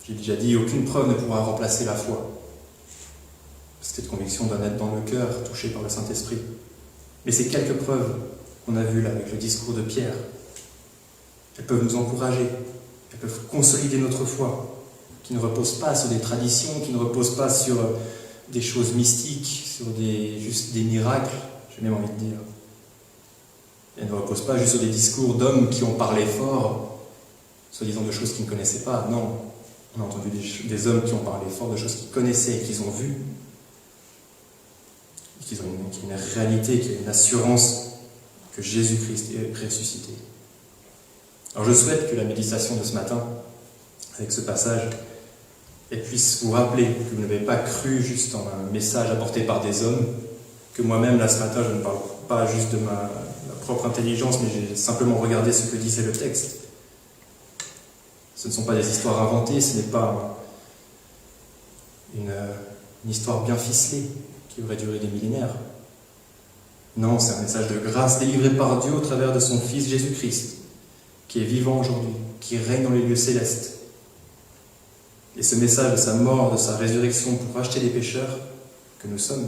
J'ai déjà dit, aucune preuve ne pourra remplacer la foi. Cette conviction doit naître dans le cœur, touché par le Saint-Esprit. Mais ces quelques preuves qu'on a vues là avec le discours de Pierre, elles peuvent nous encourager, elles peuvent consolider notre foi, qui ne repose pas sur des traditions, qui ne repose pas sur des choses mystiques, sur juste des miracles, j'ai même envie de dire. Elle ne repose pas juste sur des discours d'hommes qui ont parlé fort, soi-disant de choses qu'ils ne connaissaient pas. Non, on a entendu des hommes qui ont parlé fort de choses qu'ils connaissaient et qu'ils ont vues, qu'ils ont une réalité, qu'il y a une assurance que Jésus-Christ est ressuscité. Alors je souhaite que la méditation de ce matin, avec ce passage, elle puisse vous rappeler que vous n'avez pas cru juste en un message apporté par des hommes, que moi-même, là, ce matin, je ne parle pas juste de ma propre intelligence, mais j'ai simplement regardé ce que disait le texte. Ce ne sont pas des histoires inventées, ce n'est pas une histoire bien ficelée qui aurait duré des millénaires. Non, c'est un message de grâce délivré par Dieu au travers de son Fils Jésus-Christ, qui est vivant aujourd'hui, qui règne dans les lieux célestes. Et ce message de sa mort, de sa résurrection pour racheter les pécheurs que nous sommes,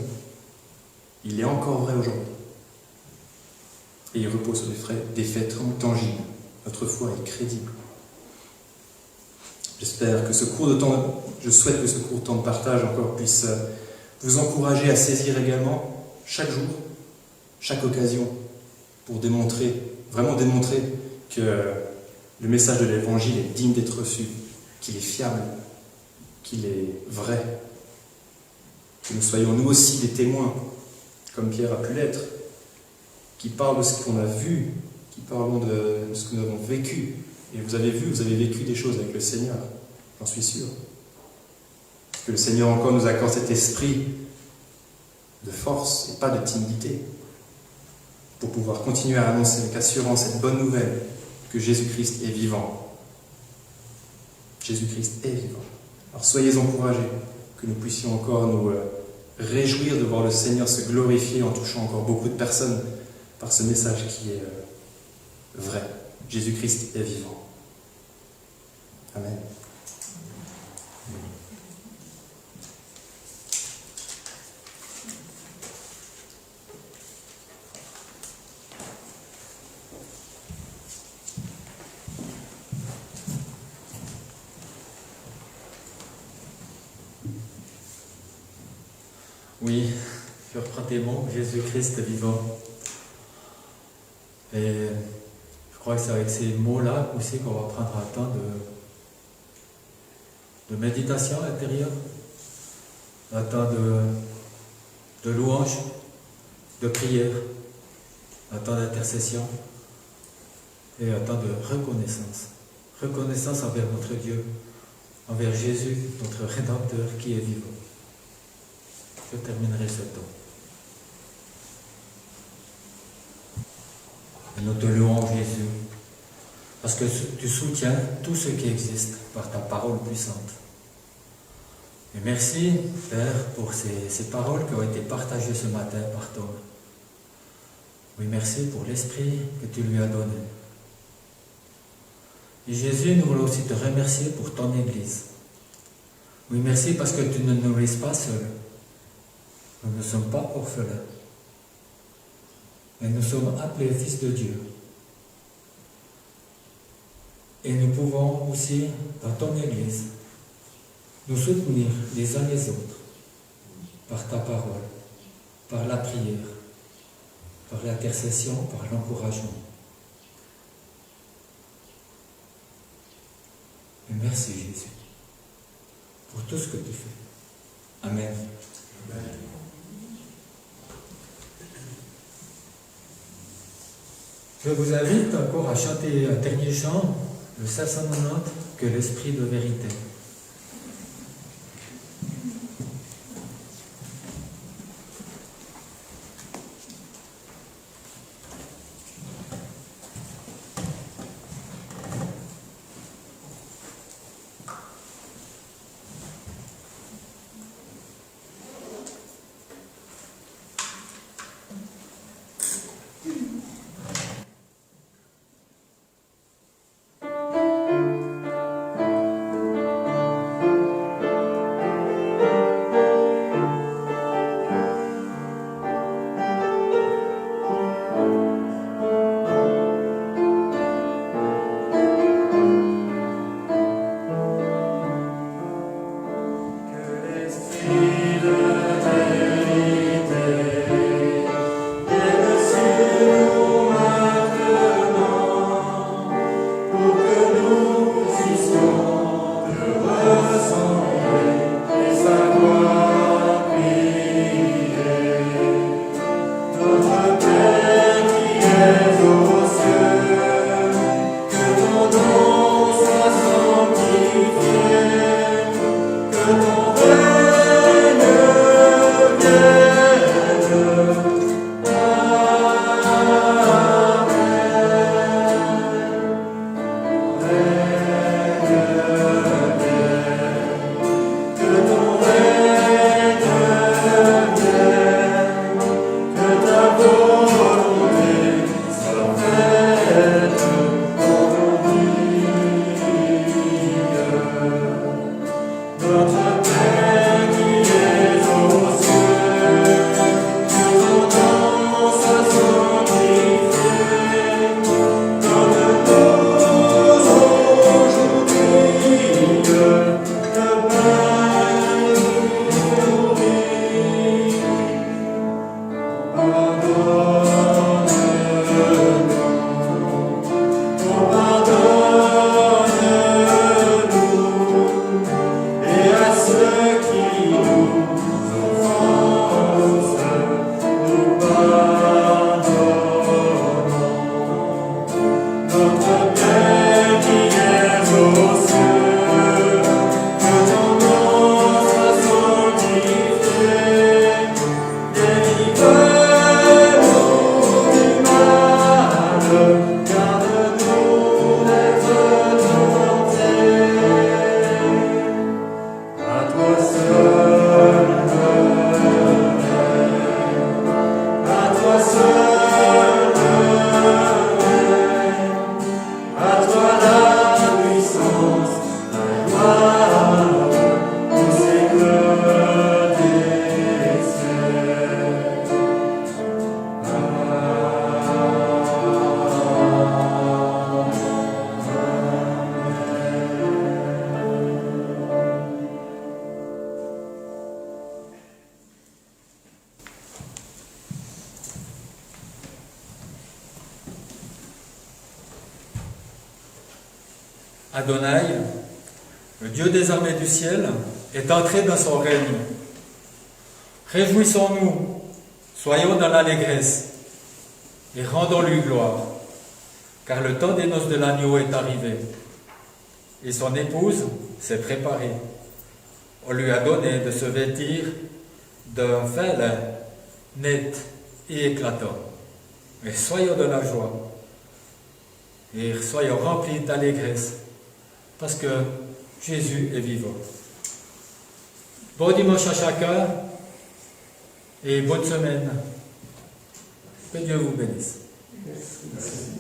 il est encore vrai aujourd'hui. Et il repose sur des faits tangibles. Notre foi est crédible. J'espère que ce court de temps, je souhaite que ce court temps de partage encore puisse vous encourager à saisir également chaque jour, chaque occasion, pour vraiment démontrer que le message de l'Évangile est digne d'être reçu, qu'il est fiable, qu'il est vrai. Que nous soyons nous aussi des témoins, comme Pierre a pu l'être, qui parlent de ce qu'on a vu, qui parlent de ce que nous avons vécu. Et vous avez vécu des choses avec le Seigneur, j'en suis sûr. Que le Seigneur encore nous accorde cet esprit de force et pas de timidité, pour pouvoir continuer à annoncer avec assurance cette bonne nouvelle que Jésus-Christ est vivant. Jésus-Christ est vivant. Alors soyez encouragés, que nous puissions encore nous réjouir de voir le Seigneur se glorifier en touchant encore beaucoup de personnes par ce message qui est vrai. Jésus-Christ est vivant. Amen. Oui, je reprends tes mots, Jésus-Christ est vivant. Et je crois que c'est avec ces mots-là aussi qu'on va prendre un temps de méditation intérieure, un temps de louange, de prière, un temps d'intercession et un temps de reconnaissance. Reconnaissance envers notre Dieu, envers Jésus, notre Rédempteur qui est vivant. Je terminerai ce temps. Et nous te louons, Jésus, parce que tu soutiens tout ce qui existe par ta parole puissante. Et merci, Père, pour ces paroles qui ont été partagées ce matin par Tom. Oui, merci pour l'esprit que tu lui as donné. Et Jésus, nous voulons aussi te remercier pour ton Église. Oui, merci parce que tu ne nous laisses pas seuls. Nous ne sommes pas orphelins. Mais nous sommes appelés fils de Dieu. Et nous pouvons aussi, dans ton Église, nous soutenir les uns les autres par ta parole, par la prière. par l'intercession, par l'encouragement. Et merci Jésus pour tout ce que tu fais. Amen. Je vous invite encore à chanter un dernier chant, le 590, que l'Esprit de vérité. Adonai, le Dieu des armées du ciel, est entré dans son règne. Réjouissons-nous, soyons dans l'allégresse et rendons-lui gloire, car le temps des noces de l'agneau est arrivé et son épouse s'est préparée. On lui a donné de se vêtir d'un fin lin net et éclatant. Mais soyons de la joie et soyons remplis d'allégresse, parce que Jésus est vivant. Bon dimanche à chacun et bonne semaine. Que Dieu vous bénisse. Merci.